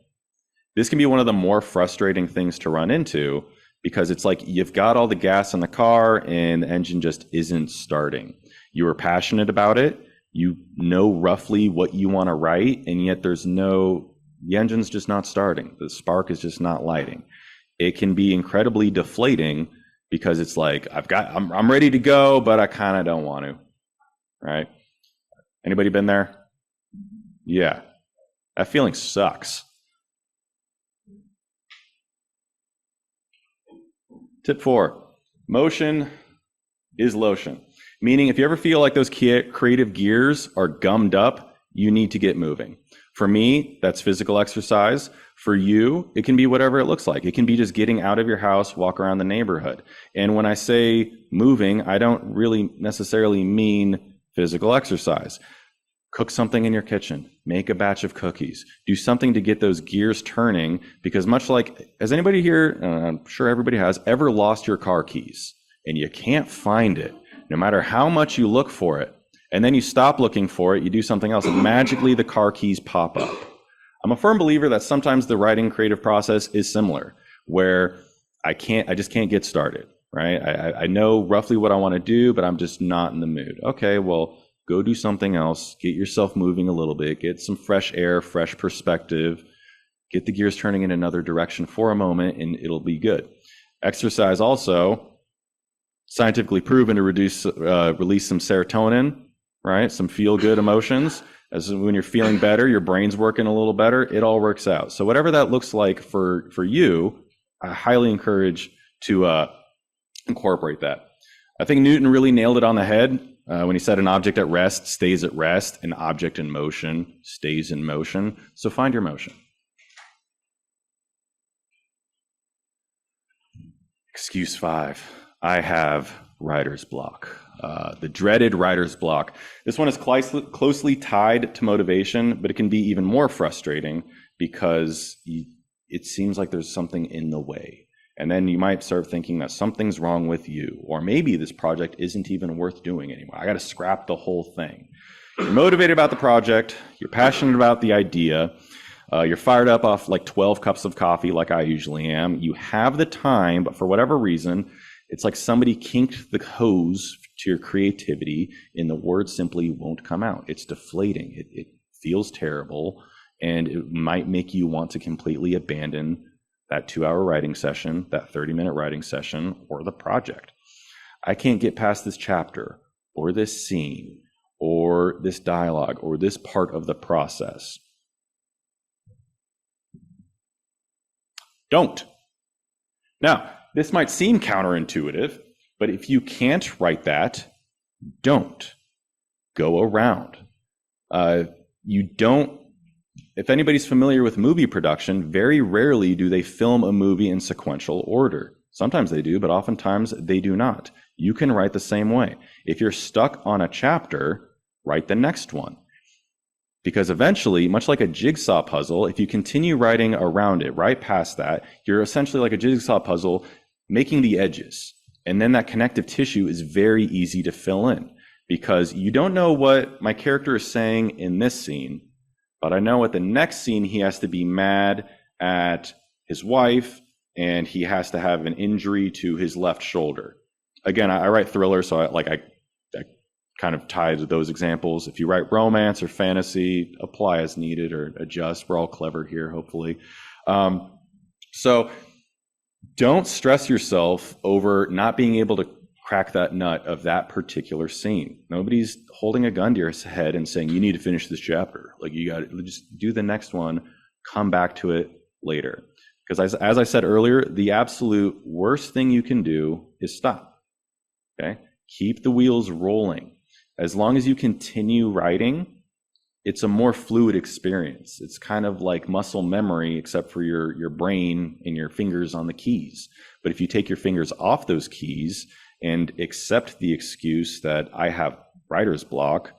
This can be one of the more frustrating things to run into, because it's like you've got all the gas in the car and the engine just isn't starting. You were passionate about it. You know roughly what you want to write, and yet the engine's just not starting. The spark is just not lighting. It can be incredibly deflating, because it's like, I'm ready to go, but I kind of don't want to, right? Anybody been there? Yeah, that feeling sucks. Tip 4, motion is lotion. Meaning, if you ever feel like those creative gears are gummed up, you need to get moving. For me, that's physical exercise. For you, it can be whatever it looks like. It can be just getting out of your house, walk around the neighborhood. And when I say moving, I don't really necessarily mean physical exercise. Cook something in your kitchen, make a batch of cookies, do something to get those gears turning, because much like, has anybody here, I'm sure everybody has, ever lost your car keys and you can't find it, no matter how much you look for it, and then you stop looking for it, you do something else, and magically the car keys pop up. I'm a firm believer that sometimes the writing creative process is similar, where I just can't get started, right? I know roughly what I want to do, but I'm just not in the mood. Okay, well, go do something else, get yourself moving a little bit, get some fresh air, fresh perspective, get the gears turning in another direction for a moment, and it'll be good. Exercise also, scientifically proven to release some serotonin, right? Some feel-good emotions. As when you're feeling better, your brain's working a little better, it all works out. So whatever that looks like for you, I highly encourage to incorporate that. I think Newton really nailed it on the head when he said an object at rest stays at rest, an object in motion stays in motion. So find your motion. Excuse 5. I have writer's block. The dreaded writer's block. This one is closely tied to motivation, but it can be even more frustrating because it seems like there's something in the way. And then you might start thinking that something's wrong with you, or maybe this project isn't even worth doing anymore. I got to scrap the whole thing. You're motivated about the project. You're passionate about the idea. You're fired up off like 12 cups of coffee like I usually am. You have the time, but for whatever reason, it's like somebody kinked the hose to your creativity and the words simply won't come out. It's deflating. It feels terrible, and it might make you want to completely abandon that 2-hour writing session, that 30-minute writing session, or the project. I can't get past this chapter or this scene or this dialogue or this part of the process. Don't. Now, this might seem counterintuitive, but if you can't write that, don't. Go around. If anybody's familiar with movie production, very rarely do they film a movie in sequential order. Sometimes they do, but oftentimes they do not. You can write the same way. If you're stuck on a chapter, write the next one. Because eventually, much like a jigsaw puzzle, if you continue writing around it, right past that, you're essentially like a jigsaw puzzle making the edges. And then that connective tissue is very easy to fill in, because you don't know what my character is saying in this scene, but I know at the next scene he has to be mad at his wife and he has to have an injury to his left shoulder. Again, I write thriller, so I kind of tie to those examples. If you write romance or fantasy, apply as needed or adjust. We're all clever here, hopefully. So don't stress yourself over not being able to crack that nut of that particular scene. Nobody's holding a gun to your head and saying, you need to finish this chapter. Like, you got to just do the next one come back to it later. Because as I said earlier, the absolute worst thing you can do is stop. Okay? Keep the wheels rolling. As long as you continue writing, it's a more fluid experience. It's kind of like muscle memory, except for your brain and your fingers on the keys. But if you take your fingers off those keys and accept the excuse that I have writer's block,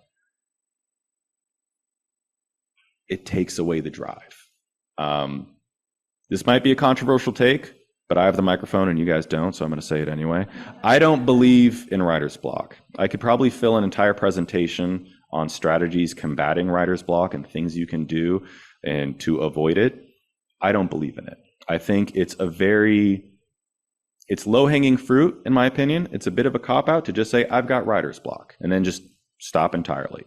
it takes away the drive. This might be a controversial take, but I have the microphone and you guys don't, so I'm going to say it anyway. I don't believe in writer's block. I could probably fill an entire presentation on strategies combating writer's block and things you can do and to avoid it. I don't believe in it. I think it's low-hanging fruit, in my opinion. It's a bit of a cop-out to just say, I've got writer's block, and then just stop entirely.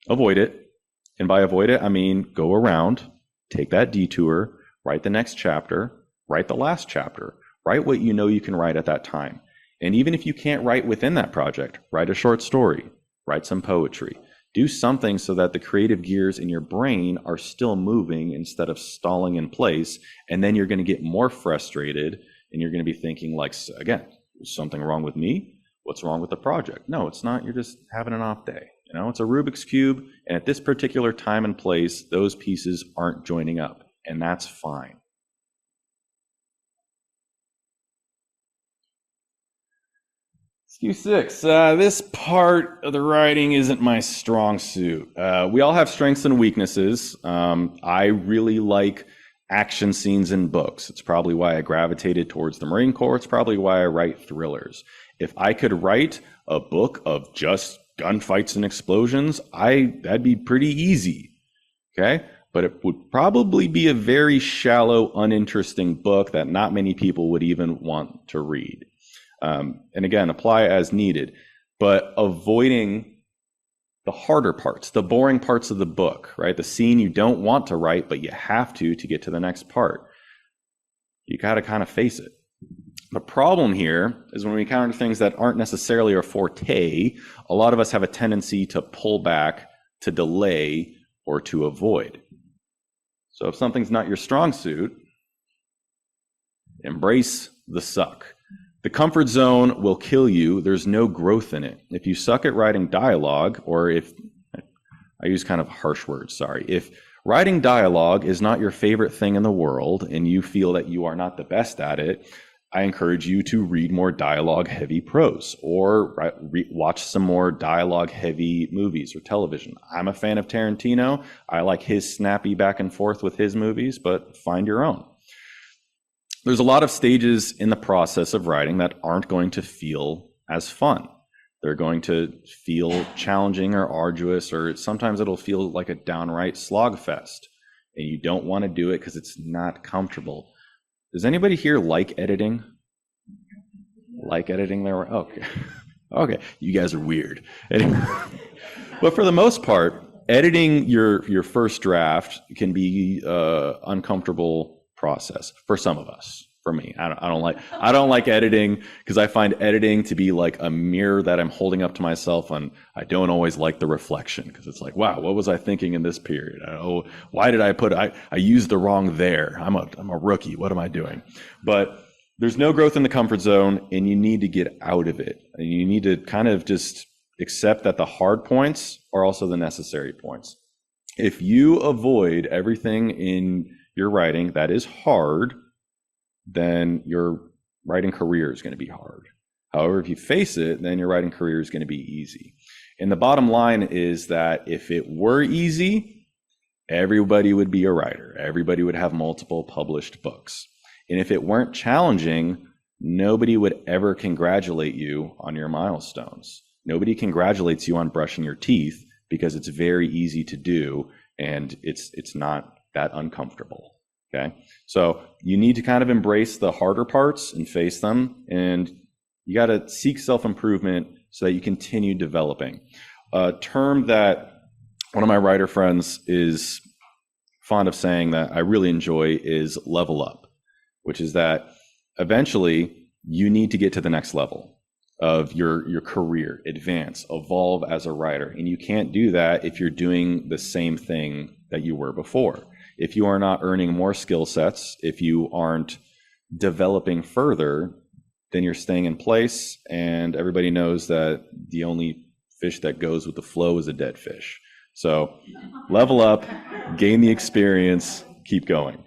Avoid it. And by avoid it, I mean go around, take that detour, write the next chapter, write the last chapter, write what you know you can write at that time. And even if you can't write within that project, write a short story, write some poetry, do something so that the creative gears in your brain are still moving instead of stalling in place. And then you're going to get more frustrated and you're going to be thinking like, again, is something wrong with me? What's wrong with the project? No, it's not. You're just having an off day. You know, it's a Rubik's Cube. And at this particular time and place, those pieces aren't joining up, and that's fine. Q6, this part of the writing isn't my strong suit. We all have strengths and weaknesses. I really like action scenes in books. It's probably why I gravitated towards the Marine Corps. It's probably why I write thrillers. If I could write a book of just gunfights and explosions, that'd be pretty easy, okay? But it would probably be a very shallow, uninteresting book that not many people would even want to read. And again, apply as needed, but avoiding the harder parts, the boring parts of the book, right? The scene you don't want to write, but you have to get to the next part. You got to kind of face it. The problem here is when we encounter things that aren't necessarily our forte, a lot of us have a tendency to pull back, to delay, or to avoid. So if something's not your strong suit, embrace the suck. The comfort zone will kill you. There's no growth in it. If you suck at writing dialogue, or if, I use kind of harsh words, sorry. If writing dialogue is not your favorite thing in the world and you feel that you are not the best at it, I encourage you to read more dialogue-heavy prose or watch some more dialogue-heavy movies or television. I'm a fan of Tarantino. I like his snappy back and forth with his movies, but find your own. There's a lot of stages in the process of writing that aren't going to feel as fun. They're going to feel challenging or arduous, or sometimes it'll feel like a downright slog fest, and you don't want to do it because it's not comfortable. Does anybody here like editing? Like editing there? Okay. Okay, you guys are weird. But for the most part, editing your first draft can be uncomfortable process for some of us. For me, I don't like editing because I find editing to be like a mirror that I'm holding up to myself, and I don't always like the reflection because it's like, wow, what was I thinking in this period? Oh, why did I used the wrong there? I'm a rookie. What am I doing? But there's no growth in the comfort zone, and you need to get out of it. And you need to kind of just accept that the hard points are also the necessary points. If you avoid everything in your writing that is hard, then your writing career is going to be hard. However, if you face it, then your writing career is going to be easy. And the bottom line is that if it were easy, everybody would be a writer. Everybody would have multiple published books. And if it weren't challenging, nobody would ever congratulate you on your milestones. Nobody congratulates you on brushing your teeth because it's very easy to do and it's not that uncomfortable. Okay, so you need to kind of embrace the harder parts and face them, and you got to seek self-improvement so that you continue developing. A term that one of my writer friends is fond of saying that I really enjoy is level up, which is that eventually you need to get to the next level of your career, advance, evolve as a writer, and you can't do that if you're doing the same thing that you were before. If you are not earning more skill sets, if you aren't developing further, then you're staying in place, and everybody knows that the only fish that goes with the flow is a dead fish. So level up, gain the experience, keep going.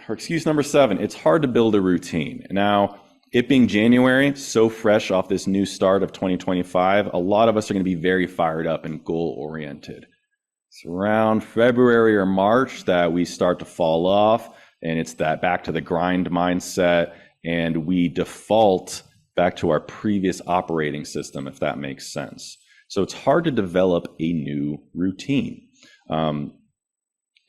Or excuse number 7, it's hard to build a routine. Now, it being January, so fresh off this new start of 2025, a lot of us are going to be very fired up and goal-oriented. It's around February or March that we start to fall off, and it's that back to the grind mindset, and we default back to our previous operating system, if that makes sense. So it's hard to develop a new routine.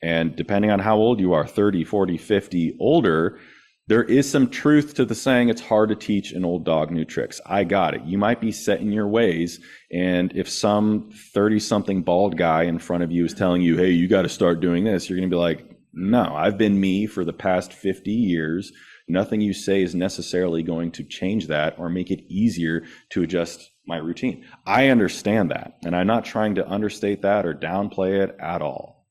And depending on how old you are, 30, 40, 50, older, there is some truth to the saying it's hard to teach an old dog new tricks. I got it. You might be set in your ways, and if some 30-something bald guy in front of you is telling you, hey, you got to start doing this, you're going to be like, no, I've been me for the past 50 years. Nothing you say is necessarily going to change that or make it easier to adjust my routine. I understand that, and I'm not trying to understate that or downplay it at all.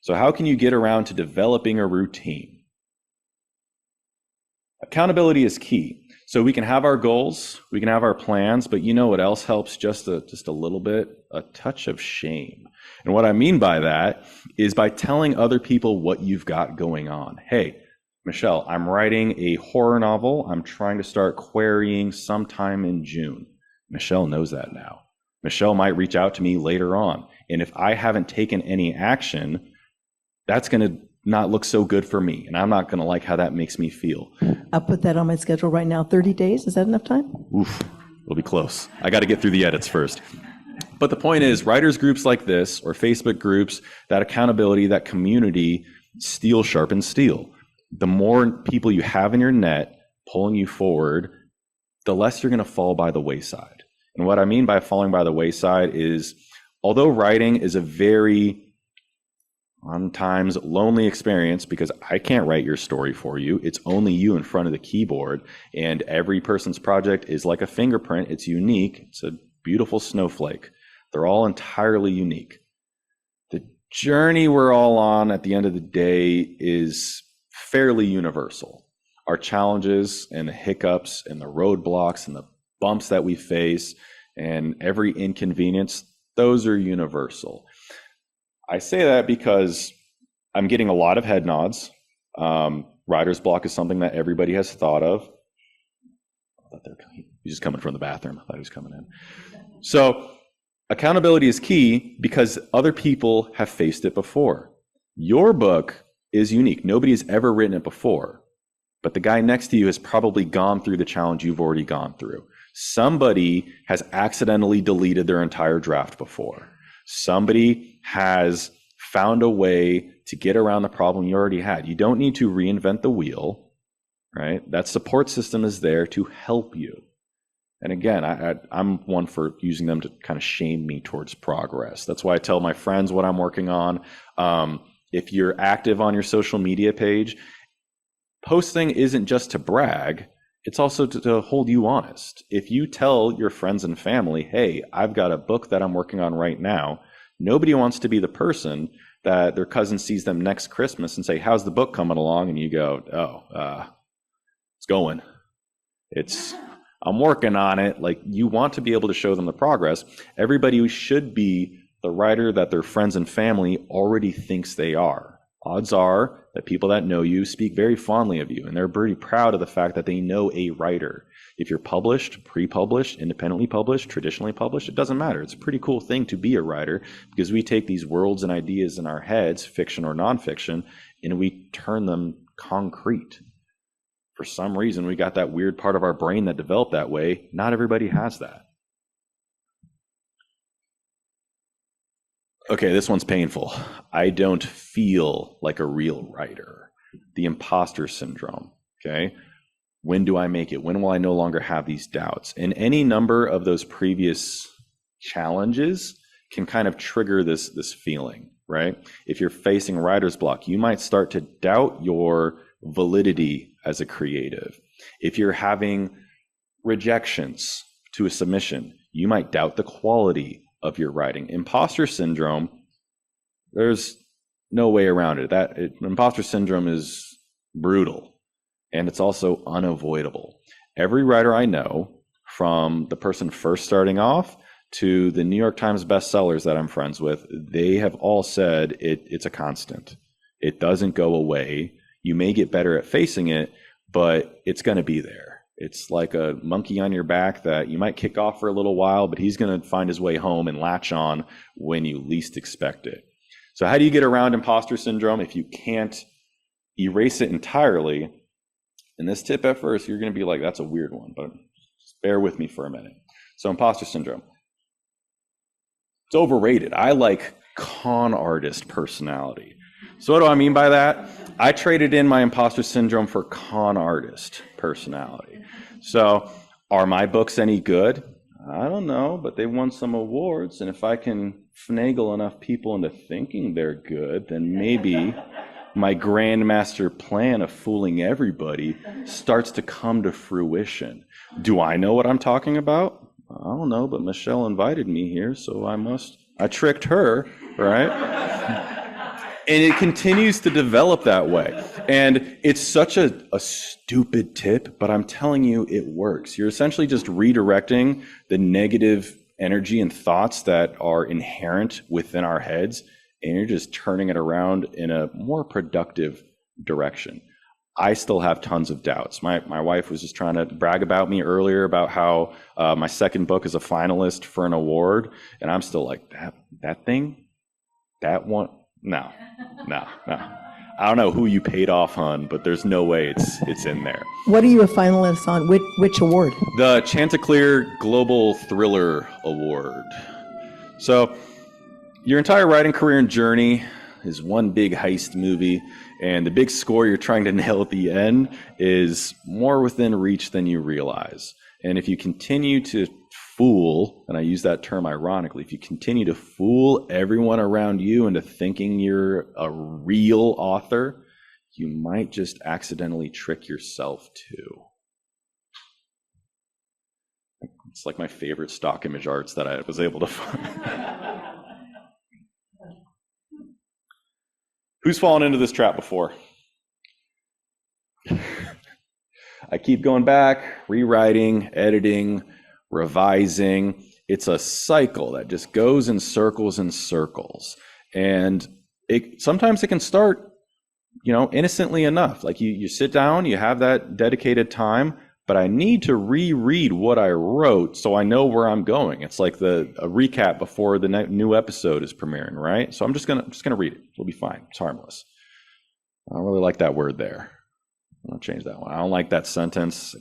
So how can you get around to developing a routine? Accountability is key. So we can have our goals, we can have our plans, but you know what else helps just a little bit? A touch of shame. And what I mean by that is by telling other people what you've got going on. Hey, Michelle, I'm writing a horror novel. I'm trying to start querying sometime in June. Michelle knows that now. Michelle might reach out to me later on. And if I haven't taken any action, that's going to not look so good for me. And I'm not going to like how that makes me feel. I'll put that on my schedule right now. 30 days, is that enough time? Oof, we'll be close. I got to get through the edits first. But the point is, writers groups like this or Facebook groups, that accountability, that community, steel sharpens steel. The more people you have in your net pulling you forward, the less you're going to fall by the wayside. And what I mean by falling by the wayside is, although writing is a very sometimes lonely experience because I can't write your story for you. It's only you in front of the keyboard, and every person's project is like a fingerprint. It's unique. It's a beautiful snowflake. They're all entirely unique. The journey we're all on at the end of the day is fairly universal. Our challenges and the hiccups and the roadblocks and the bumps that we face and every inconvenience, those are universal. I say that because I'm getting a lot of head nods. Writer's block is something that everybody has thought of. He's just coming from the bathroom. I thought he was coming in. So accountability is key because other people have faced it before. Your book is unique. Nobody has ever written it before, but the guy next to you has probably gone through the challenge you've already gone through. Somebody has accidentally deleted their entire draft before. Somebody has found a way to get around the problem you already had. You don't need to reinvent the wheel, right? That support system is there to help you. And again, I'm one for using them to kind of shame me towards progress. That's why I tell my friends what I'm working on. If you're active on your social media page, posting isn't just to brag. It's also to hold you honest. If you tell your friends and family, hey, I've got a book that I'm working on right now, nobody wants to be the person that their cousin sees them next Christmas and say, how's the book coming along? And you go, it's going. I'm working on it. Like, you want to be able to show them the progress. Everybody should be the writer that their friends and family already thinks they are. Odds are that people that know you speak very fondly of you, and they're pretty proud of the fact that they know a writer. If you're published, pre-published, independently published, traditionally published, it doesn't matter. It's a pretty cool thing to be a writer because we take these worlds and ideas in our heads, fiction or nonfiction, and we turn them concrete. For some reason, we got that weird part of our brain that developed that way. Not everybody has that. Okay, this one's painful. I don't feel like a real writer. The imposter syndrome, okay? When do I make it? When will I no longer have these doubts? And any number of those previous challenges can kind of trigger this feeling, right? If you're facing writer's block, you might start to doubt your validity as a creative. If you're having rejections to a submission, you might doubt the quality of your writing. Imposter syndrome, there's no way around it. Imposter syndrome is brutal, and it's also unavoidable. Every writer I know, from the person first starting off to the New York Times bestsellers that I'm friends with, they have all said it's a constant. It doesn't go away. You may get better at facing it, but it's going to be there. It's like a monkey on your back that you might kick off for a little while, but he's going to find his way home and latch on when you least expect it. So how do you get around imposter syndrome? If you can't erase it entirely, and this tip at first, you're going to be like, that's a weird one, but just bear with me for a minute. So imposter syndrome. It's overrated. I like con artist personality. So what do I mean by that? I traded in my imposter syndrome for con artist personality. So are my books any good? I don't know, but they won some awards. And if I can finagle enough people into thinking they're good, then maybe my grandmaster plan of fooling everybody starts to come to fruition. Do I know what I'm talking about? I don't know, but Michelle invited me here, so I tricked her, right? And it continues to develop that way. And it's such a stupid tip, but I'm telling you, it works. You're essentially just redirecting the negative energy and thoughts that are inherent within our heads, and you're just turning it around in a more productive direction. I still have tons of doubts. My wife was just trying to brag about me earlier about how my second book is a finalist for an award, and I'm still like, that thing? That one? No. I don't know who you paid off, hon, but there's no way it's in there. What are you a finalist on? Which award? The Chanticleer Global Thriller Award. So your entire writing career and journey is one big heist movie, and the big score you're trying to nail at the end is more within reach than you realize. And if you continue to fool, and I use that term ironically, if you continue to fool everyone around you into thinking you're a real author, you might just accidentally trick yourself too. It's like my favorite stock image arts that I was able to find. Who's fallen into this trap before? I keep going back, rewriting, editing, revising. It's a cycle that just goes in circles and circles. And sometimes it can start, innocently enough. Like you sit down, you have that dedicated time, but I need to reread what I wrote so I know where I'm going. It's like a recap before the new episode is premiering, right? So I'm just gonna read it. It'll be fine. It's harmless. I don't really like that word there. I'll change that one. I don't like that sentence.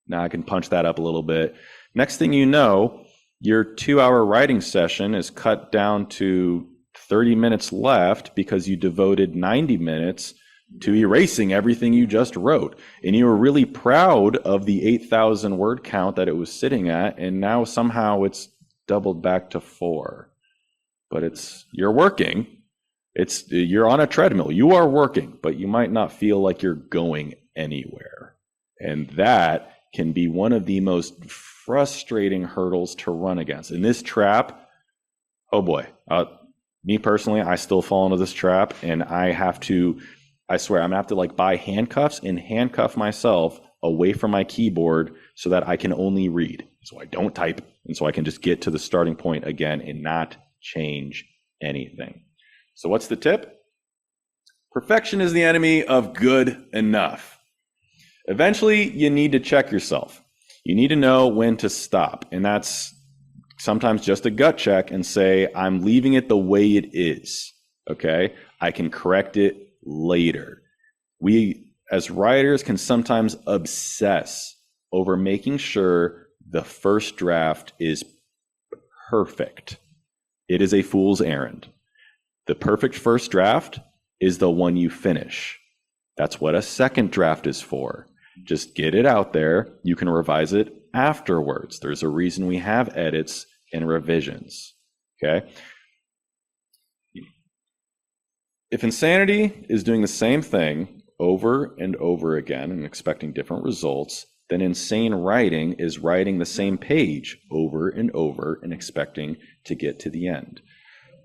Now I can punch that up a little bit. Next thing you know, your 2-hour writing session is cut down to 30 minutes left because you devoted 90 minutes to erasing everything you just wrote. And you were really proud of the 8,000 word count that it was sitting at, and now somehow it's doubled back to 4. But you're working. You're on a treadmill. You are working, but you might not feel like you're going anywhere. And that can be one of the most frustrating hurdles to run against. In this trap, oh boy, me personally, I still fall into this trap, and I swear, I'm gonna have to buy handcuffs and handcuff myself away from my keyboard so that I can only read, so I don't type, and so I can just get to the starting point again and not change anything. So what's the tip? Perfection is the enemy of good enough. Eventually, you need to check yourself. You need to know when to stop, and that's sometimes just a gut check and say, I'm leaving it the way it is, okay? I can correct it later. We, as writers, can sometimes obsess over making sure the first draft is perfect. It is a fool's errand. The perfect first draft is the one you finish. That's what a second draft is for. Just get it out there. You can revise it afterwards. There's a reason we have edits and revisions, okay? If insanity is doing the same thing over and over again and expecting different results, then insane writing is writing the same page over and over and expecting to get to the end.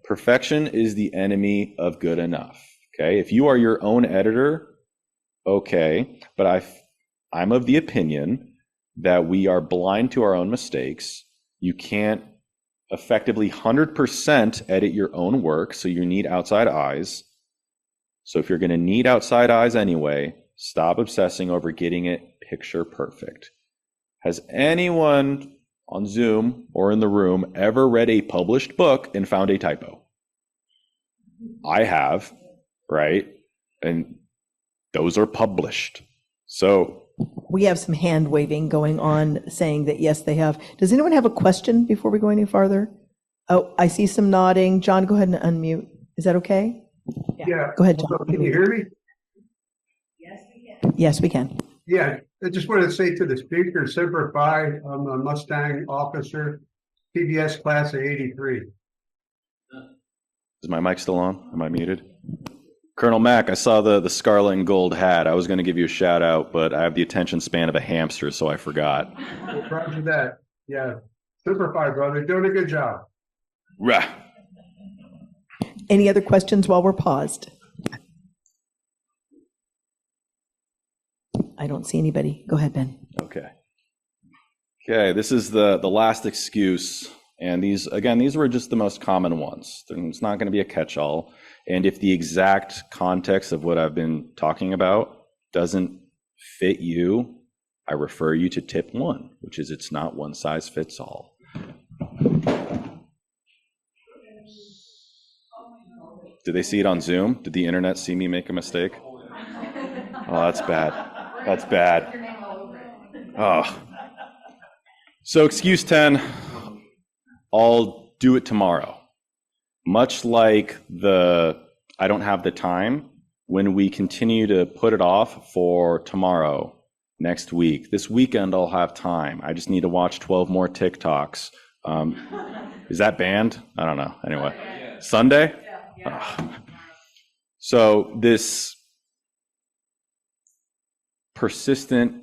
Perfection is the enemy of good enough. Okay, if you are your own editor, okay, but I'm of the opinion that we are blind to our own mistakes. You can't effectively 100% edit your own work, so you need outside eyes. So if you're going to need outside eyes anyway, stop obsessing over getting it picture perfect. Has anyone on Zoom or in the room ever read a published book and found a typo? I have, right? And those are published. So we have some hand waving going on saying that yes, they have. Does anyone have a question before we go any farther? Oh, I see some nodding. John, go ahead and unmute. Is that okay? Yeah. Go ahead, John. Can you hear me? Yes, we can. Yeah, I just wanted to say to the speaker, Semper Fi, I'm a Mustang officer, PBS class of 83. Is my mic still on? Am I muted? Colonel Mack, I saw the scarlet and gold hat. I was going to give you a shout out, but I have the attention span of a hamster, so I forgot. Roger that. Yeah. Semper Fi, brother. Doing a good job. Rah. Any other questions while we're paused? I don't see anybody. Go ahead, Ben. Okay. Okay, this is the last excuse. And these were just the most common ones. It's not going to be a catch-all. And if the exact context of what I've been talking about doesn't fit you, I refer you to tip 1, which is it's not one size fits all. Did they see it on Zoom? Did the internet see me make a mistake? Oh, that's bad. That's bad. Oh. So excuse 10, I'll do it tomorrow. Much like I don't have the time, when we continue to put it off for tomorrow, next week, this weekend I'll have time. I just need to watch 12 more TikToks. Is that banned? I don't know. Anyway, Sunday? Oh. So this persistent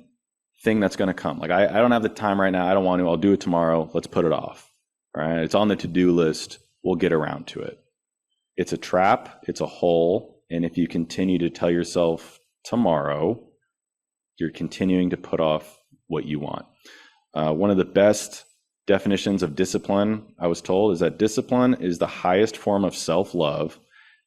thing that's going to come. Like, I don't have the time right now. I don't want to. I'll do it tomorrow. Let's put it off. All right. It's on the to-do list. We'll get around to it. It's a trap. It's a hole. And if you continue to tell yourself tomorrow, you're continuing to put off what you want. One of the best definitions of discipline, I was told, is that discipline is the highest form of self-love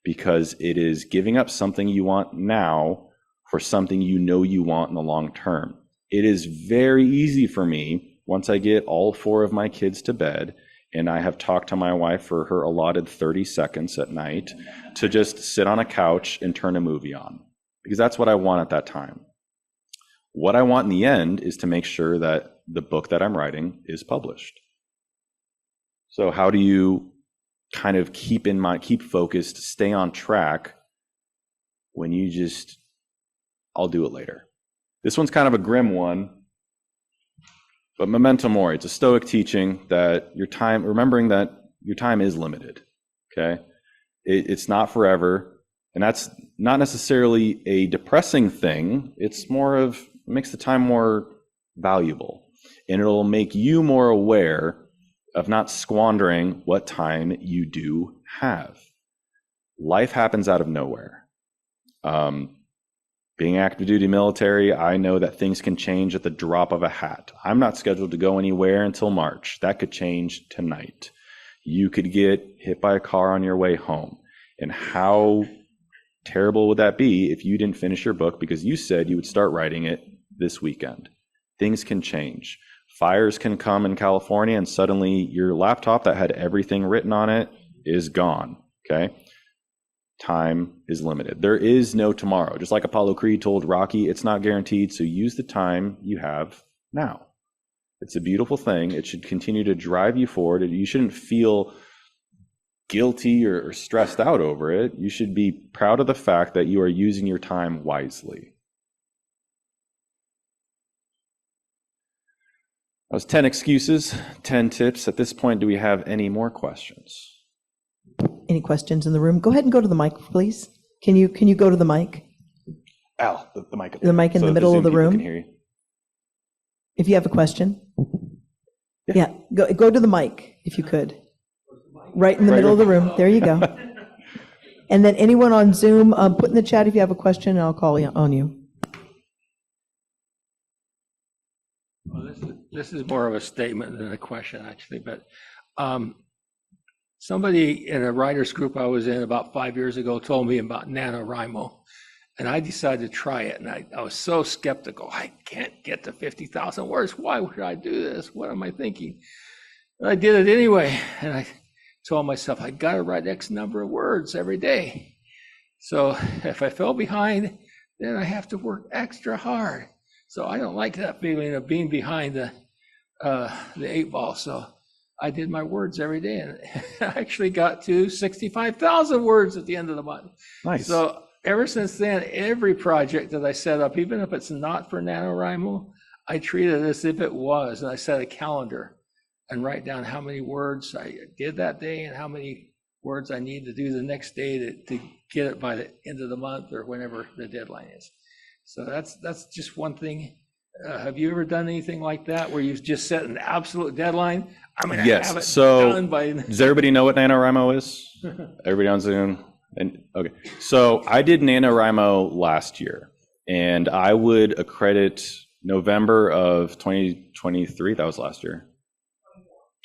because it is giving up something you want now for something you know you want in the long term. It is very easy for me, once I get all 4 of my kids to bed and I have talked to my wife for her allotted 30 seconds at night, to just sit on a couch and turn a movie on, because that's what I want at that time. What I want in the end is to make sure that the book that I'm writing is published. So how do you kind of keep focused, stay on track when you just, I'll do it later. This one's kind of a grim one, but memento mori, it's a Stoic teaching that remembering that your time is limited, okay? It's not forever, and that's not necessarily a depressing thing. It's more of, it makes the time more valuable, and it'll make you more aware of not squandering what time you do have. Life happens out of nowhere. Being active duty military, I know that things can change at the drop of a hat. I'm not scheduled to go anywhere until March. That could change tonight. You could get hit by a car on your way home. And how terrible would that be if you didn't finish your book because you said you would start writing it this weekend? Things can change. Fires can come in California and suddenly your laptop that had everything written on it is gone, okay? Time is limited. There is no tomorrow. Just like Apollo Creed told Rocky, it's not guaranteed, so use the time you have now. It's a beautiful thing. It should continue to drive you forward. You shouldn't feel guilty or stressed out over it. You should be proud of the fact that you are using your time wisely. That was 10 excuses, 10 tips. At this point, do we have any more questions? Any questions in the room? Go ahead and go to the mic, please. Can you go to the mic? Al, the mic. The mic in the middle of the room. Can hear you. if you have a question. Yeah, go to the mic if you could. Right in the middle of the room. There you go. And then anyone on Zoom, put in the chat if you have a question, and I'll call on you. Well, this is more of a statement than a question, actually. But somebody in a writers group I was in about 5 years ago told me about NaNoWriMo, and I decided to try it. And I was so skeptical. I can't get to 50,000 words. Why would I do this? What am I thinking? And I did it anyway. And I told myself, I got to write X number of words every day. So if I fell behind, then I have to work extra hard. So I don't like that feeling of being behind the 8 ball. So I did my words every day, and I actually got to 65,000 words at the end of the month. Nice. So ever since then, every project that I set up, even if it's not for NaNoWriMo, I treat it as if it was, and I set a calendar and write down how many words I did that day and how many words I need to do the next day to get it by the end of the month or whenever the deadline is. So that's just one thing. Have you ever done anything like that where you've just set an absolute deadline? I'm going to have it done by. Does everybody know what NaNoWriMo is? Everybody on Zoom? And okay. So I did NaNoWriMo last year, and I would accredit November of 2023. That was last year.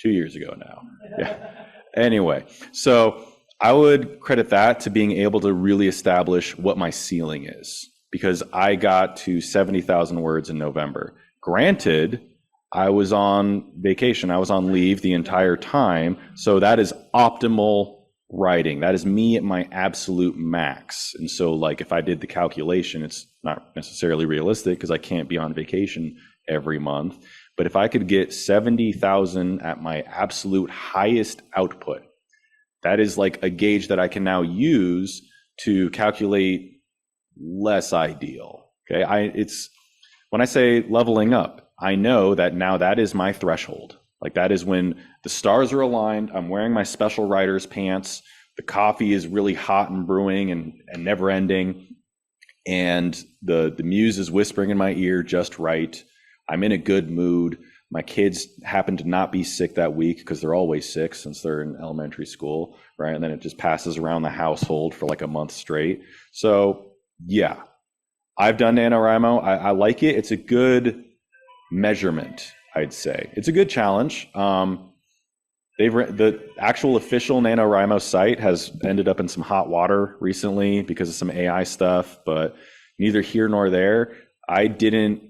2 years ago now. Yeah. Anyway, so I would credit that to being able to really establish what my ceiling is, because I got to 70,000 words in November. Granted, I was on vacation. I was on leave the entire time. So that is optimal writing. That is me at my absolute max. And so like if I did the calculation, it's not necessarily realistic because I can't be on vacation every month. But if I could get 70,000 at my absolute highest output, that is like a gauge that I can now use to calculate less ideal. Okay. It's when I say leveling up, I know that now that is my threshold. Like that is when the stars are aligned. I'm wearing my special writer's pants. The coffee is really hot and brewing and never ending. And the muse is whispering in my ear just right. I'm in a good mood. My kids happen to not be sick that week because they're always sick since they're in elementary school, right? And then it just passes around the household for like a month straight. So yeah, I've done NaNoWriMo. I like it. It's a good measurement, I'd say. It's a good challenge. The actual official NaNoWriMo site has ended up in some hot water recently because of some AI stuff, but neither here nor there. I didn't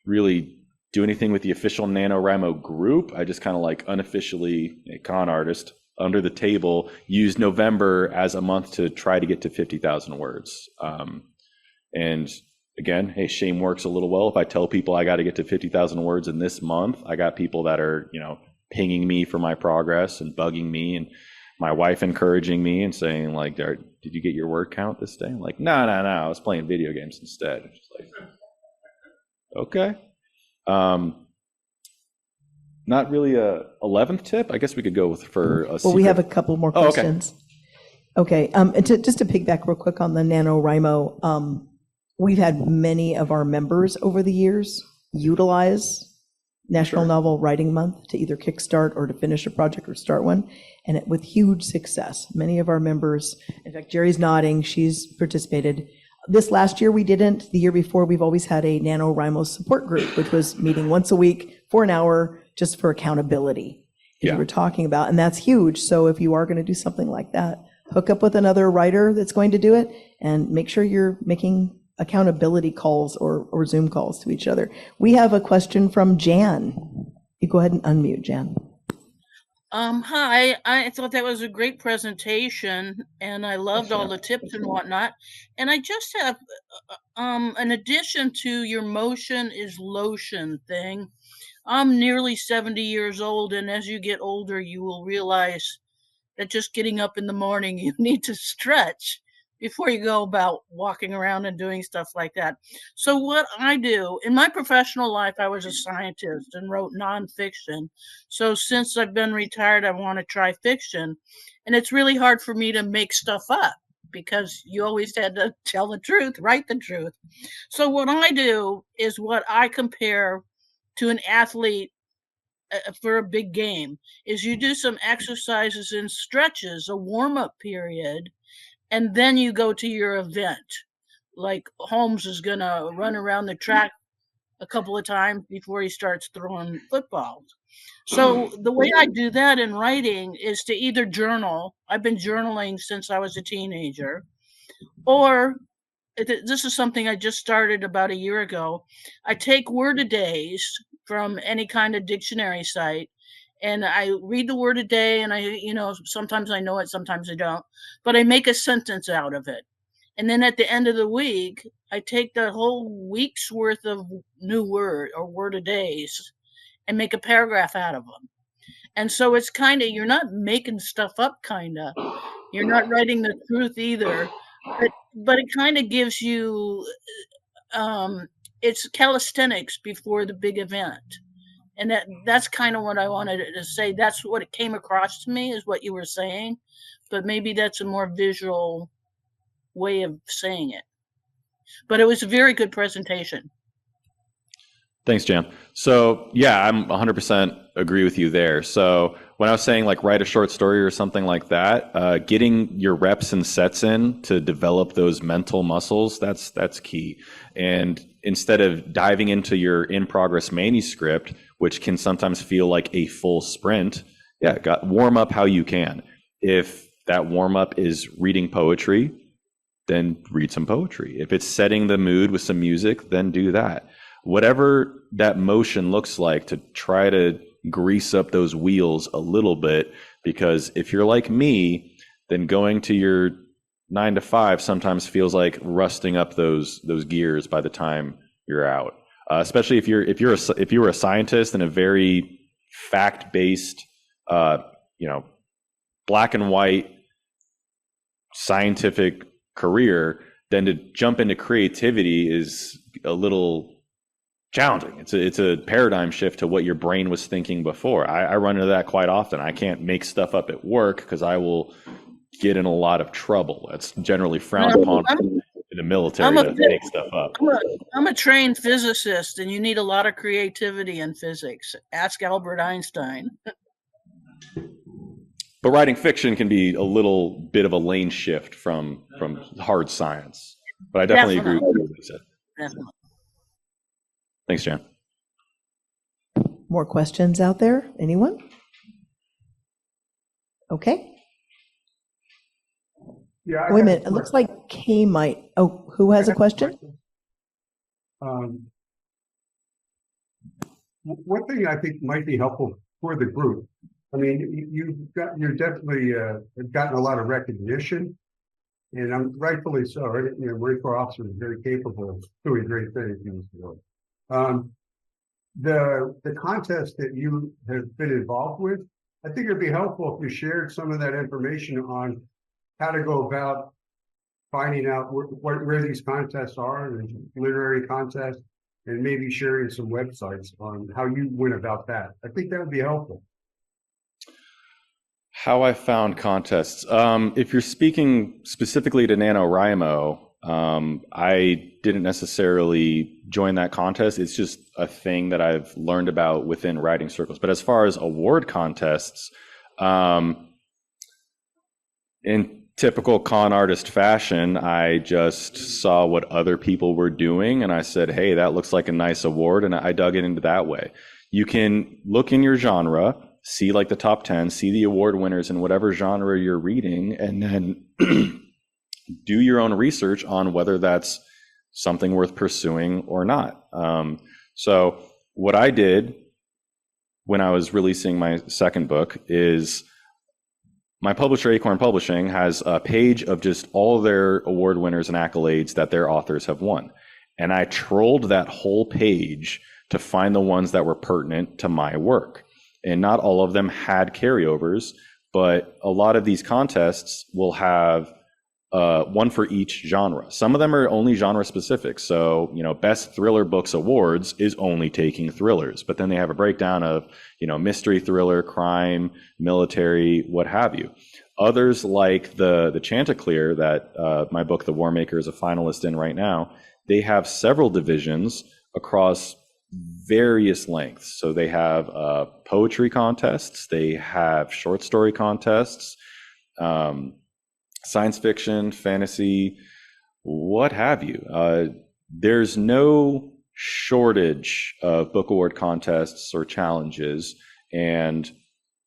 really do anything with the official NaNoWriMo group. I just kind of like unofficially, a con artist, under the table, used November as a month to try to get to 50,000 words. And again, hey, shame works a little well. If I tell people I got to get to 50,000 words in this month, I got people that are, pinging me for my progress and bugging me, and my wife encouraging me and saying like, did you get your word count this day? I'm like, no, I was playing video games instead. I'm just like, okay. Not really a 11th tip. I guess we could go for a secret. We have a couple more questions. Okay. And just to piggyback real quick on the NaNoWriMo, we've had many of our members over the years utilize National Novel Writing Month to either kickstart or to finish a project or start one, and with huge success. Many of our members, in fact, Jerry's nodding, she's participated. This last year we didn't. The year before, we've always had a NaNoWriMo support group, which was meeting once a week for an hour just for accountability, as you were talking about, and that's huge. So if you are going to do something like that, hook up with another writer that's going to do it, and make sure you're making accountability calls or Zoom calls to each other. We have a question from Jan. You go ahead and unmute, Jan. Hi, I thought that was a great presentation, and I loved all the tips and whatnot. And I just have an addition to your motion is lotion thing. I'm nearly 70 years old, and as you get older, you will realize that just getting up in the morning, you need to stretch before you go about walking around and doing stuff like that. So what I do, in my professional life, I was a scientist and wrote nonfiction. So since I've been retired, I want to try fiction. And it's really hard for me to make stuff up because you always had to tell the truth, write the truth. So what I do is what I compare to an athlete for a big game is you do some exercises and stretches, a warm-up period, and then you go to your event. Like Holmes is going to run around the track a couple of times before he starts throwing footballs. So the way I do that in writing is to either journal. I've been journaling since I was a teenager, or this is something I just started about a year ago. I take word-a-days from any kind of dictionary site, and I read the word a day, and sometimes I know it, sometimes I don't, but I make a sentence out of it. And then at the end of the week, I take the whole week's worth of new word or word-a-days and make a paragraph out of them. And so it's kind of, you're not making stuff up, kind of. You're not writing the truth either. But it kind of gives you, it's calisthenics before the big event. And that's kind of what I wanted to say. That's what it came across to me, is what you were saying. But maybe that's a more visual way of saying it. But it was a very good presentation. Thanks, Jan. So yeah, I'm 100% agree with you there. So when I was saying like write a short story or something like that, getting your reps and sets in to develop those mental muscles, that's key. And instead of diving into your in-progress manuscript, which can sometimes feel like a full sprint, warm up how you can. If that warm up is reading poetry, then read some poetry. If it's setting the mood with some music, then do that. Whatever that motion looks like, to try to grease up those wheels a little bit, because if you're like me, then going to your 9 to 5 sometimes feels like rusting up those gears by the time you're out. Especially if you were a scientist in a very fact-based, black and white scientific career, then to jump into creativity is a little challenging. It's a paradigm shift to what your brain was thinking before. I run into that quite often. I can't make stuff up at work because I will get in a lot of trouble. That's generally frowned upon in the military to make stuff up. I'm a trained physicist, and you need a lot of creativity in physics. Ask Albert Einstein. But writing fiction can be a little bit of a lane shift from hard science. But I definitely agree with what you said. Definitely. Thanks, Jan. More questions out there? Anyone? Okay. Yeah. Wait a minute. It looks like Kay might. Oh, who has a question? One thing I think might be helpful for the group. I mean, you're definitely gotten a lot of recognition, and I'm rightfully so. Right? Marine Corps officers are very capable of doing great things in this world. The contest that you have been involved with, I think it'd be helpful if you shared some of that information on how to go about finding out where these contests are, and literary contests, and maybe sharing some websites on how you went about that. I think that would be helpful. How I found contests. If you're speaking specifically to NaNoWriMo, I didn't necessarily join that contest. It's just a thing that I've learned about within writing circles. But as far as award contests, in typical con artist fashion, I just saw what other people were doing, and I said, hey, that looks like a nice award, and I dug it into that way. You can look in your genre, see like the top 10, see the award winners in whatever genre you're reading, and then do your own research on whether that's something worth pursuing or not. So what I did when I was releasing my second book is my publisher, Acorn Publishing, has a page of just all their award winners and accolades that their authors have won. And I trolled that whole page to find the ones that were pertinent to my work. And not all of them had carryovers, but a lot of these contests will have one for each genre. Some of them are only genre specific. So, Best Thriller Books Awards is only taking thrillers, but then they have a breakdown of, mystery, thriller, crime, military, what have you. Others, like the Chanticleer that my book, The War Maker, is a finalist in right now, they have several divisions across various lengths. So they have poetry contests, they have short story contests, science fiction, fantasy, what have you. There's no shortage of book award contests or challenges. And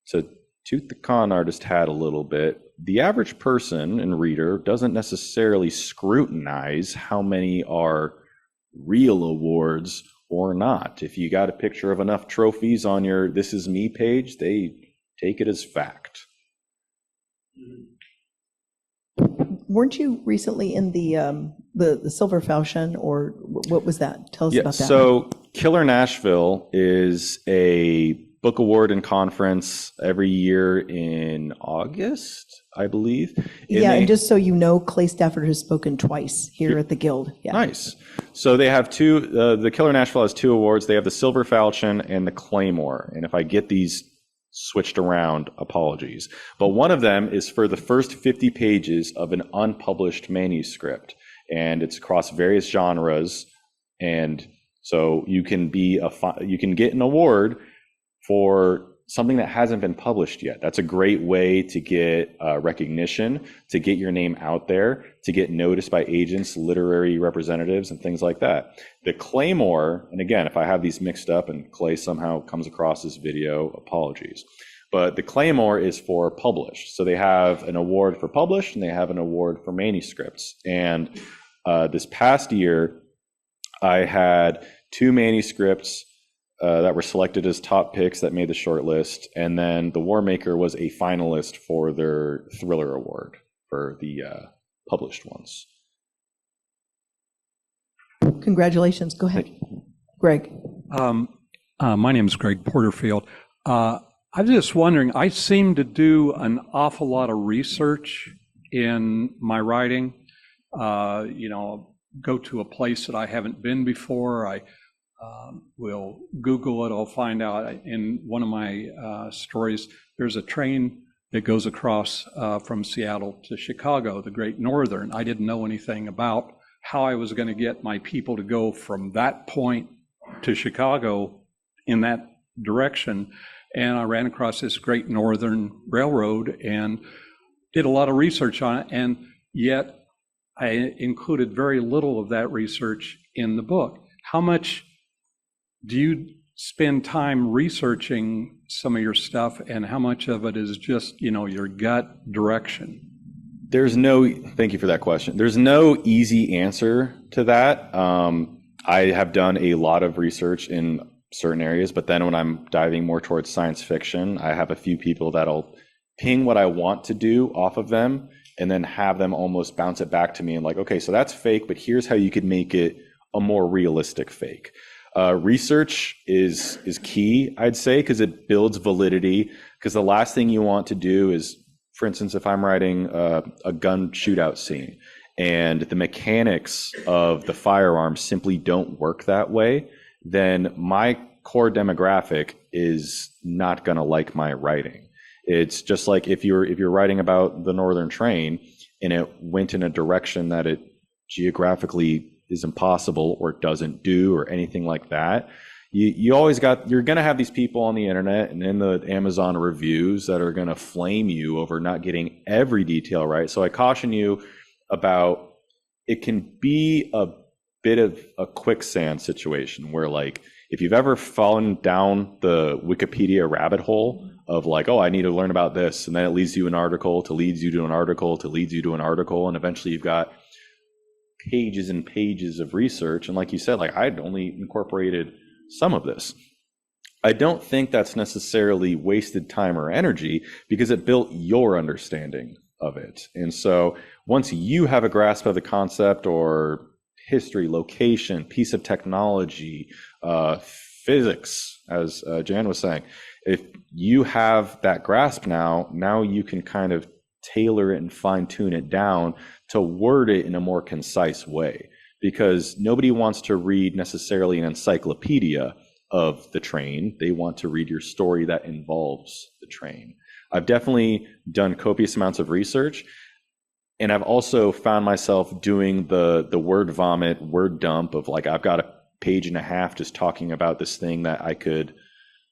to toot the con artist hat a little bit, the average person and reader doesn't necessarily scrutinize how many are real awards or not. If you got a picture of enough trophies on your This Is Me page, they take it as fact. Weren't you recently in the Silver Falchion, or what was that? Tell us about that. So Killer Nashville is a book award and conference every year in August, I believe. And just so you know, Clay Stafford has spoken twice here at the Guild. Yeah. Nice. So they have two, the Killer Nashville has two awards. They have the Silver Falchion and the Claymore. And if I get these switched around, apologies. But one of them is for the first 50 pages of an unpublished manuscript. And it's across various genres. And so you can you can get an award for something that hasn't been published yet. That's a great way to get recognition, to get your name out there, to get noticed by agents, literary representatives, and things like that. The Claymore, and again, if I have these mixed up and Clay somehow comes across this video, apologies. But the Claymore is for published. So they have an award for published and they have an award for manuscripts. And this past year, I had 2 manuscripts that were selected as top picks that made the short list. And then the Warmaker was a finalist for their Thriller Award for the published ones. Congratulations. Go ahead, Greg. My name is Greg Porterfield. I was just wondering, I seem to do an awful lot of research in my writing. Go to a place that I haven't been before. I will Google it. I'll find out. In one of my stories, there's a train that goes across from Seattle to Chicago, the Great Northern. I didn't know anything about how I was going to get my people to go from that point to Chicago in that direction. And I ran across this Great Northern Railroad and did a lot of research on it. And yet I included very little of that research in the book. How much do you spend time researching some of your stuff, and how much of it is just, your gut direction? Thank you for that question. There's no easy answer to that. I have done a lot of research in certain areas, but then when I'm diving more towards science fiction, I have a few people that'll ping what I want to do off of them and then have them almost bounce it back to me and like, okay, so that's fake, but here's how you could make it a more realistic fake. Research is key, I'd say, because it builds validity. Because the last thing you want to do is, for instance, if I'm writing a gun shootout scene and the mechanics of the firearm simply don't work that way, then my core demographic is not going to like my writing. It's just like if you're writing about the Northern Train and it went in a direction that it geographically is impossible or doesn't do or anything like that, you're going to have these people on the internet and in the Amazon reviews that are going to flame you over not getting every detail right. So I caution you about, it can be a bit of a quicksand situation where, like, if you've ever fallen down the Wikipedia rabbit hole of like, oh, I need to learn about this, and then it leads you an article to leads you to an article to leads you to an article, and eventually you've got pages and pages of research. And like you said, like, I'd only incorporated some of this. I don't think that's necessarily wasted time or energy because it built your understanding of it. And so once you have a grasp of the concept or history, location, piece of technology, physics, as Jan was saying, if you have that grasp now you can kind of tailor it and fine tune it down to word it in a more concise way, because nobody wants to read necessarily an encyclopedia of the train. They want to read your story that involves the train. I've definitely done copious amounts of research, and I've also found myself doing the word vomit, word dump of like, I've got a page and a half just talking about this thing that I could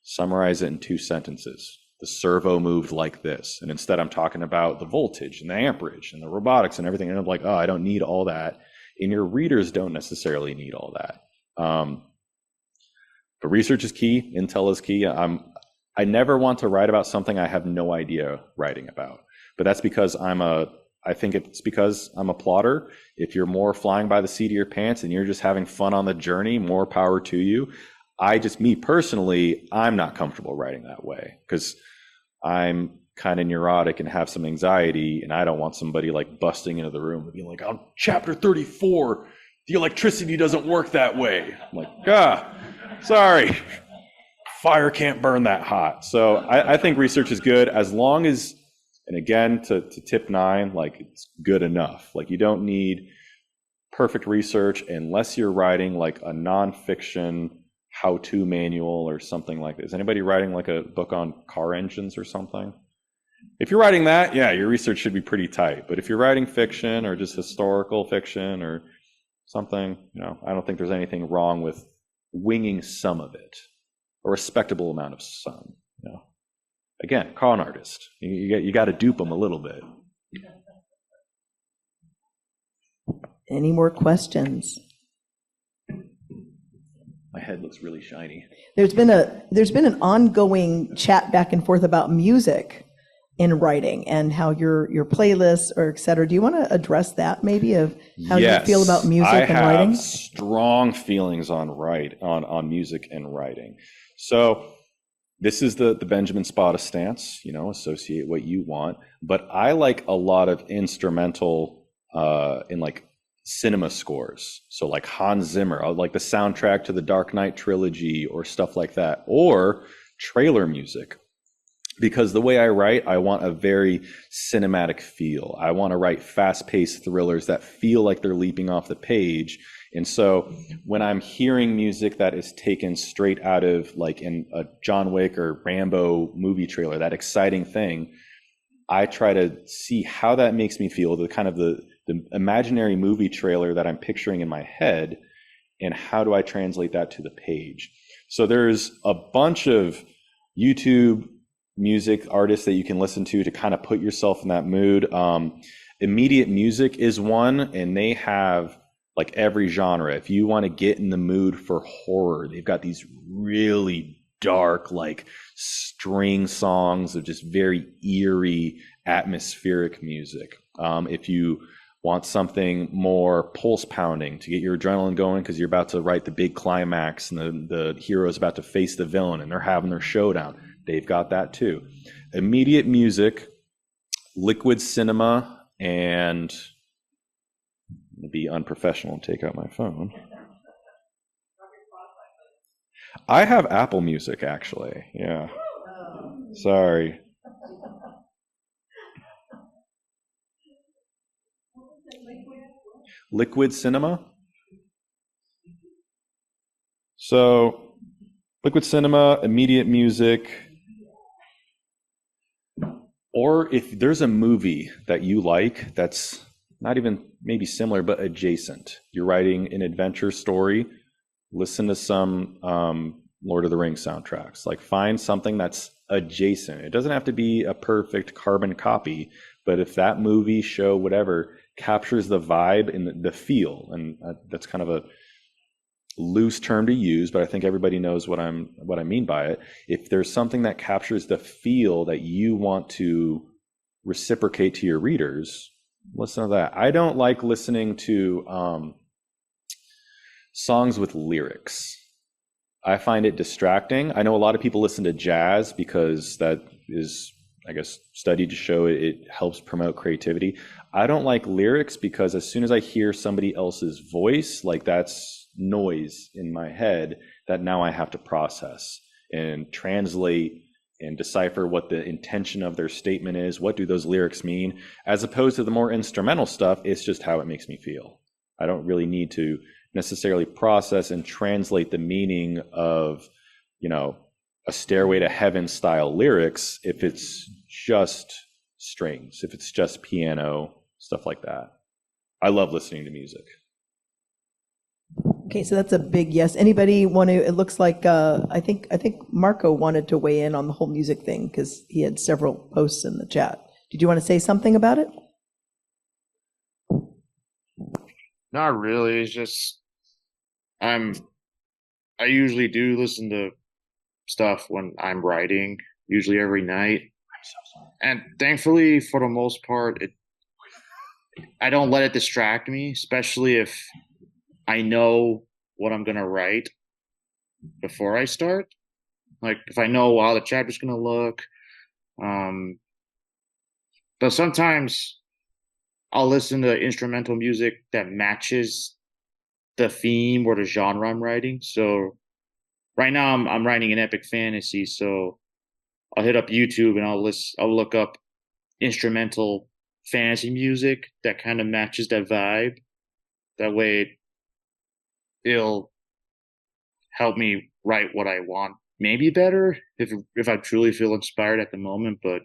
summarize it in 2 sentences. The servo moved like this. And instead I'm talking about the voltage and the amperage and the robotics and everything. And I'm like, oh, I don't need all that. And your readers don't necessarily need all that. But research is key. Intel is key. I never want to write about something I have no idea writing about. But that's because I think it's because I'm a plotter. If you're more flying by the seat of your pants and you're just having fun on the journey, more power to you. Me personally, I'm not comfortable writing that way because I'm kind of neurotic and have some anxiety, and I don't want somebody like busting into the room and being like, "On chapter 34, the electricity doesn't work that way." I'm like, sorry, fire can't burn that hot. So I think research is good as long as, and again, to tip 9, like it's good enough. Like you don't need perfect research unless you're writing like a nonfiction how-to manual or something like this. Anybody writing like a book on car engines or something? If you're writing that, yeah, your research should be pretty tight. But if you're writing fiction or just historical fiction or something, I don't think there's anything wrong with winging some of it, a respectable amount of some. Again, con artist. You got to dupe them a little bit. Any more questions? My head looks really shiny. There's been an ongoing chat back and forth about music in writing and how your playlists or et cetera. Do you want to address that maybe of how you feel about music and writing? I have strong feelings on music and writing. So this is the Benjamin Spada stance, associate what you want. But I like a lot of instrumental in like cinema scores. So like Hans Zimmer, I like the soundtrack to the Dark Knight trilogy or stuff like that, or trailer music. Because the way I write, I want a very cinematic feel. I want to write fast-paced thrillers that feel like they're leaping off the page. And so when I'm hearing music that is taken straight out of like in a John Wick or Rambo movie trailer, that exciting thing, I try to see how that makes me feel, the kind of the imaginary movie trailer that I'm picturing in my head, and how do I translate that to the page. So there's a bunch of YouTube music artists that you can listen to kind of put yourself in that mood. Immediate Music is one, and they have like every genre. If you want to get in the mood for horror, they've got these really dark, like string songs of just very eerie, atmospheric music. If you want something more pulse pounding to get your adrenaline going because you're about to write the big climax and the hero's about to face the villain and they're having their showdown, they've got that too. Immediate Music, Liquid Cinema, and I'm gonna be unprofessional and take out my phone. I have Apple Music actually. Yeah. Sorry. Liquid Cinema. So Liquid Cinema, Immediate Music, or if there's a movie that you like that's not even maybe similar but adjacent, you're writing an adventure story, listen to some Lord of the Rings soundtracks. Like find something that's adjacent. It doesn't have to be a perfect carbon copy, but if that movie, show, whatever captures the vibe and the feel, and that's kind of a loose term to use, but I think everybody knows what I mean by it. If there's something that captures the feel that you want to reciprocate to your readers, listen to that. I don't like listening to songs with lyrics. I find it distracting. I know a lot of people listen to jazz because that is, I guess, studied to show it helps promote creativity. I don't like lyrics because as soon as I hear somebody else's voice, like that's noise in my head that now I have to process and translate and decipher what the intention of their statement is. What do those lyrics mean? As opposed to the more instrumental stuff, it's just how it makes me feel. I don't really need to necessarily process and translate the meaning of, a Stairway to Heaven style lyrics if it's just strings, if it's just piano, stuff like that. I love listening to music. Okay, so that's a big yes. Anybody want to, it looks like, I think Marco wanted to weigh in on the whole music thing because he had several posts in the chat. Did you want to say something about it? Not really. It's just I usually do listen to stuff when I'm writing, usually every night. I'm so sorry. And thankfully, for the most part, I don't let it distract me, especially if I know what I'm gonna write before I start. Like if I know how the chapter's gonna look. But sometimes I'll listen to instrumental music that matches the theme or the genre I'm writing. So right now I'm writing an epic fantasy, so I'll hit up YouTube and I'll look up instrumental fantasy music that kind of matches that vibe. That way it'll help me write what I want. Maybe better if I truly feel inspired at the moment, but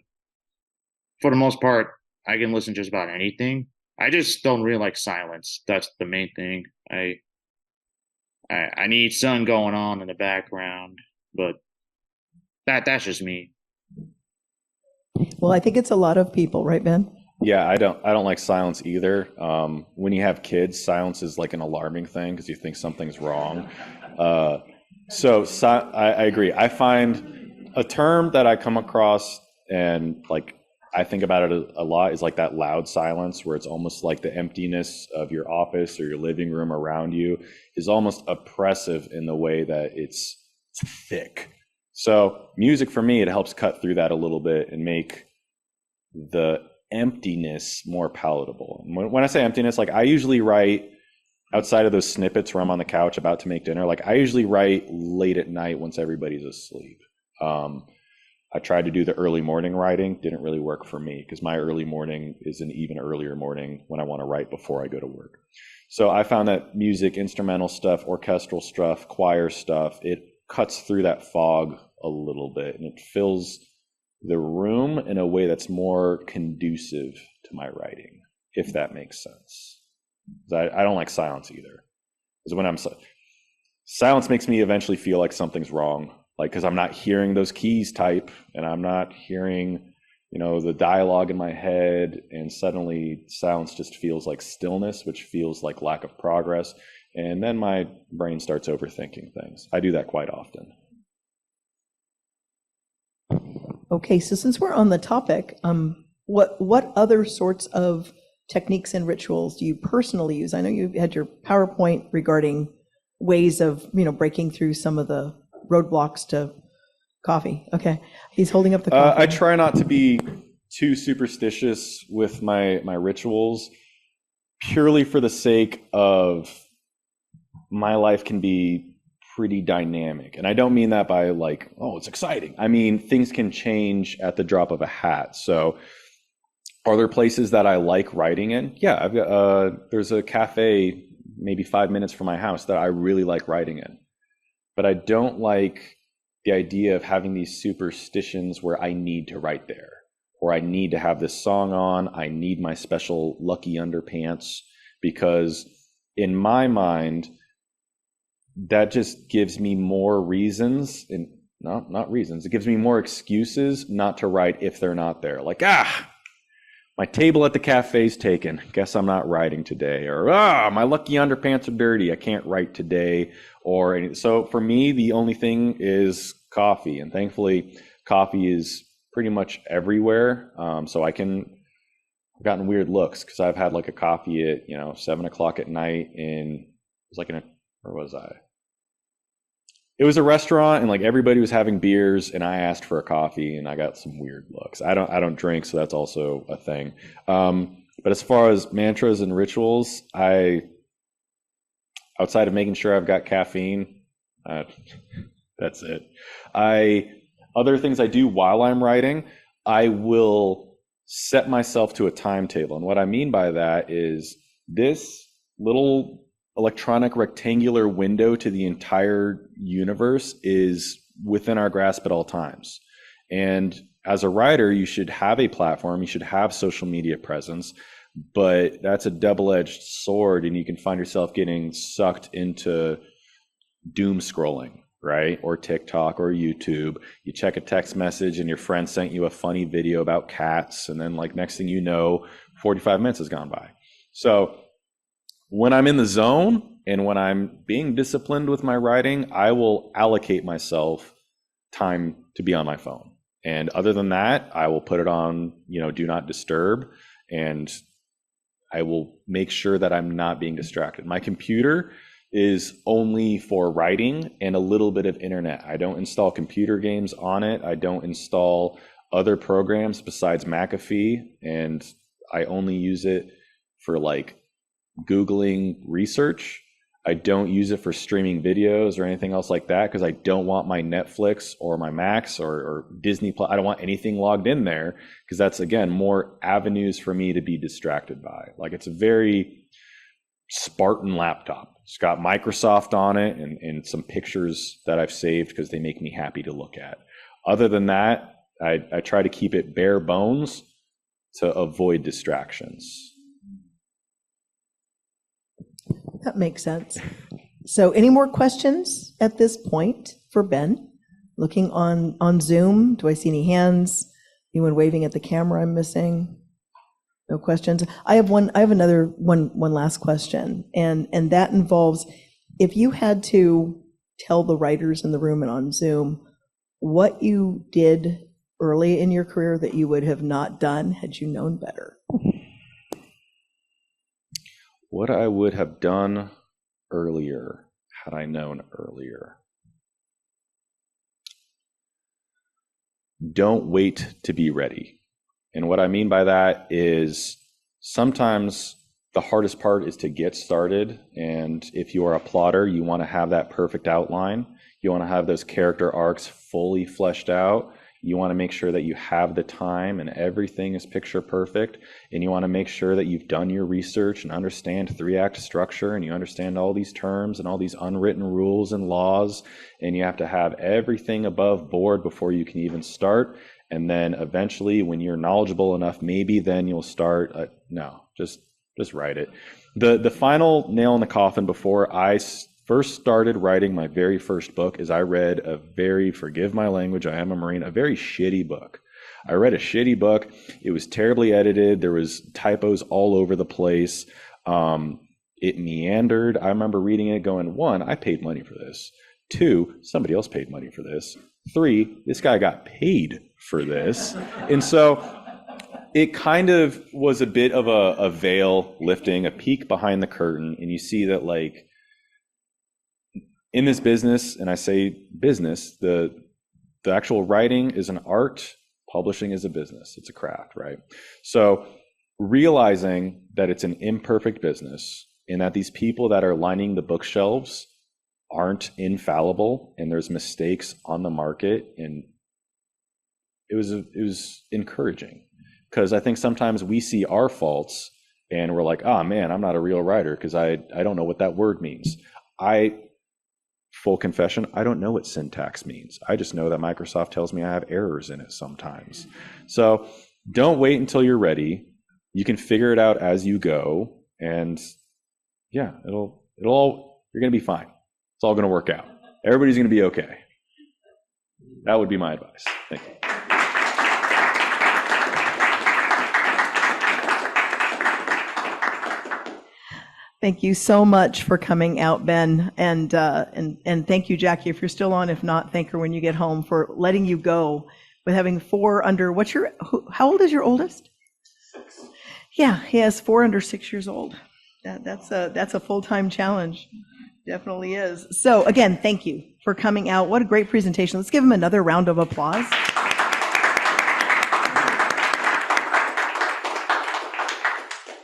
for the most part, I can listen to just about anything. I just don't really like silence. That's the main thing. I need something going on in the background, but that's just me. Well, I think it's a lot of people, right, Ben? Yeah, I don't like silence either. When you have kids, silence is like an alarming thing because you think something's wrong. I agree. I find a term that I come across and like I think about it a lot is like that loud silence where it's almost like the emptiness of your office or your living room around you is almost oppressive in the way that it's thick. So music for me, it helps cut through that a little bit and make the emptiness more palatable. When I say emptiness, like I usually write outside of those snippets where I'm on the couch about to make dinner, like I usually write late at night once everybody's asleep. I tried to do the early morning writing, didn't really work for me because my early morning is an even earlier morning when I want to write before I go to work. So I found that music, instrumental stuff, orchestral stuff, choir stuff, it cuts through that fog a little bit and it fills the room in a way that's more conducive to my writing, if that makes sense. I don't like silence either. Because when silence makes me eventually feel like something's wrong. Like, because I'm not hearing those keys type and I'm not hearing, the dialogue in my head, and suddenly silence just feels like stillness, which feels like lack of progress. And then my brain starts overthinking things. I do that quite often. Okay, so since we're on the topic, what other sorts of techniques and rituals do you personally use? I know you had your PowerPoint regarding ways of, breaking through some of the roadblocks to coffee. Okay, he's holding up the coffee. I try not to be too superstitious with my rituals, purely for the sake of my life can be pretty dynamic. And I don't mean that by like, oh, it's exciting. I mean, things can change at the drop of a hat. So are there places that I like writing in? Yeah, I've got, there's a cafe maybe 5 minutes from my house that I really like writing in. But I don't like the idea of having these superstitions where I need to write there, or I need to have this song on, I need my special lucky underpants, because in my mind, that just gives me more reasons, and not reasons, it gives me more excuses not to write if they're not there. Like, my table at the cafe's taken, guess I'm not writing today. Or, my lucky underpants are dirty, I can't write today. So for me, the only thing is coffee. And thankfully, coffee is pretty much everywhere. So I've gotten weird looks because I've had like a coffee at, 7:00 at night where was I? It was a restaurant and like everybody was having beers and I asked for a coffee and I got some weird looks. I don't drink, so that's also a thing. But as far as mantras and rituals, outside of making sure I've got caffeine, that's it. Other things I do while I'm writing, I will set myself to a timetable. And what I mean by that is this little electronic rectangular window to the entire universe is within our grasp at all times. And as a writer, you should have a platform, you should have social media presence, but that's a double-edged sword, and you can find yourself getting sucked into doom scrolling, right? Or TikTok or YouTube. You check a text message and your friend sent you a funny video about cats, and then like next thing you know, 45 minutes has gone by. So when I'm in the zone and when I'm being disciplined with my writing, I will allocate myself time to be on my phone. And other than that, I will put it on, do not disturb, and I will make sure that I'm not being distracted. My computer is only for writing and a little bit of internet. I don't install computer games on it. I don't install other programs besides McAfee, and I only use it for like Googling research. I don't use it for streaming videos or anything else like that because I don't want my Netflix or my Max or Disney Plus. I don't want anything logged in there because that's, again, more avenues for me to be distracted by. Like, it's a very Spartan laptop. It's got Microsoft on it and some pictures that I've saved because they make me happy to look at. Other than that, I try to keep it bare bones to avoid distractions. That makes sense. So any more questions at this point for Ben? Looking on Zoom, do I see any hands? Anyone waving at the camera I'm missing? No questions. I have another one last question, and that involves, if you had to tell the writers in the room and on Zoom what you did early in your career that you would have not done had you known better. What I would have done earlier had I known earlier. Don't wait to be ready. And what I mean by that is sometimes the hardest part is to get started. And if you are a plotter, you want to have that perfect outline. You want to have those character arcs fully fleshed out. You want to make sure that you have the time and everything is picture perfect. And you want to make sure that you've done your research and understand 3-act structure, and you understand all these terms and all these unwritten rules and laws. And you have to have everything above board before you can even start. And then eventually, when you're knowledgeable enough, maybe then you'll start. No, just write it. The final nail in the coffin before I first started writing my very first book is I read a very, forgive my language, I am a Marine, a very shitty book. I read a shitty book. It was terribly edited. There was typos all over the place. It meandered. I remember reading it going, 1, I paid money for this. 2, somebody else paid money for this. 3, this guy got paid for this. And so it kind of was a bit of a veil lifting, a peek behind the curtain. And you see that, like, in this business, and I say business, the actual writing is an art, publishing is a business, it's a craft, right? So realizing that it's an imperfect business and that these people that are lining the bookshelves aren't infallible and there's mistakes on the market, and it was encouraging, because I think sometimes we see our faults and we're like, oh man, I'm not a real writer because I don't know what that word means. Full confession, I don't know what syntax means. I just know that Microsoft tells me I have errors in it sometimes. So don't wait until you're ready. You can figure it out as you go, and yeah, it'll all, you're going to be fine. It's all going to work out. Everybody's going to be okay. That would be my advice. Thank you. Thank you so much for coming out, Ben, and thank you, Jackie, if you're still on. If not, thank her when you get home for letting you go with having 4 under. How old is your oldest? 6. Yeah, he has 4 under 6 years old. That's a full-time challenge. Definitely is. So again, thank you for coming out. What a great presentation. Let's give him another round of applause.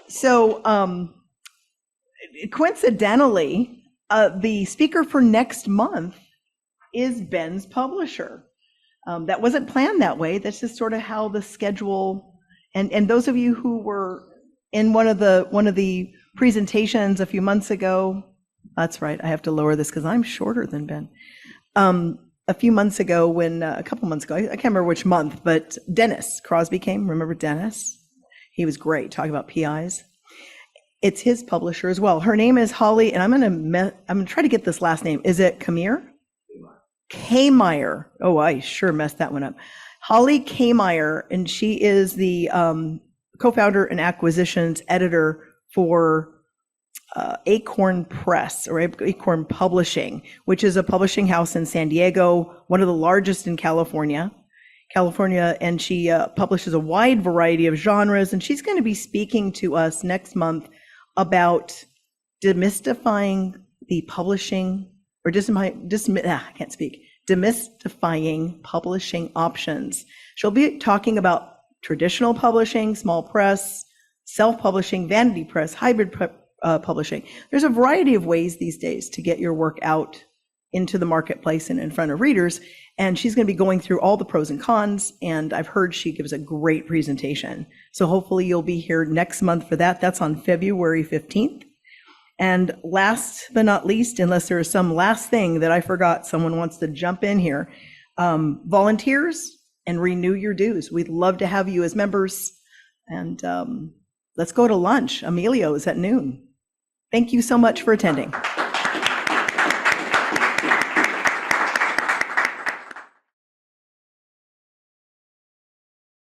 So, coincidentally, the speaker for next month is Ben's publisher. That wasn't planned that way. That's just sort of how the schedule, and those of you who were in one of the presentations a few months ago, that's right, I have to lower this because I'm shorter than Ben. A few months ago, a couple months ago, I can't remember which month, but Dennis Crosby came. Remember Dennis? He was great talking about PIs. It's his publisher as well. Her name is Holly, and I'm gonna try to get this last name. Is it Kamir? Kmeyer. Oh, I sure messed that one up. Holly Kmeyer, and she is the co-founder and acquisitions editor for Acorn Press, or Acorn Publishing, which is a publishing house in San Diego, one of the largest in California, and she publishes a wide variety of genres, and she's going to be speaking to us next month about demystifying the publishing, or demystifying publishing options. She'll be talking about traditional publishing, small press, self-publishing, vanity press, hybrid publishing. There's a variety of ways these days to get your work out into the marketplace and in front of readers. And she's going to be going through all the pros and cons. And I've heard she gives a great presentation. So hopefully you'll be here next month for that. That's on February 15th. And last but not least, unless there is some last thing that I forgot, someone wants to jump in here, volunteers and renew your dues. We'd love to have you as members. And let's go to lunch. Emilio's at noon. Thank you so much for attending.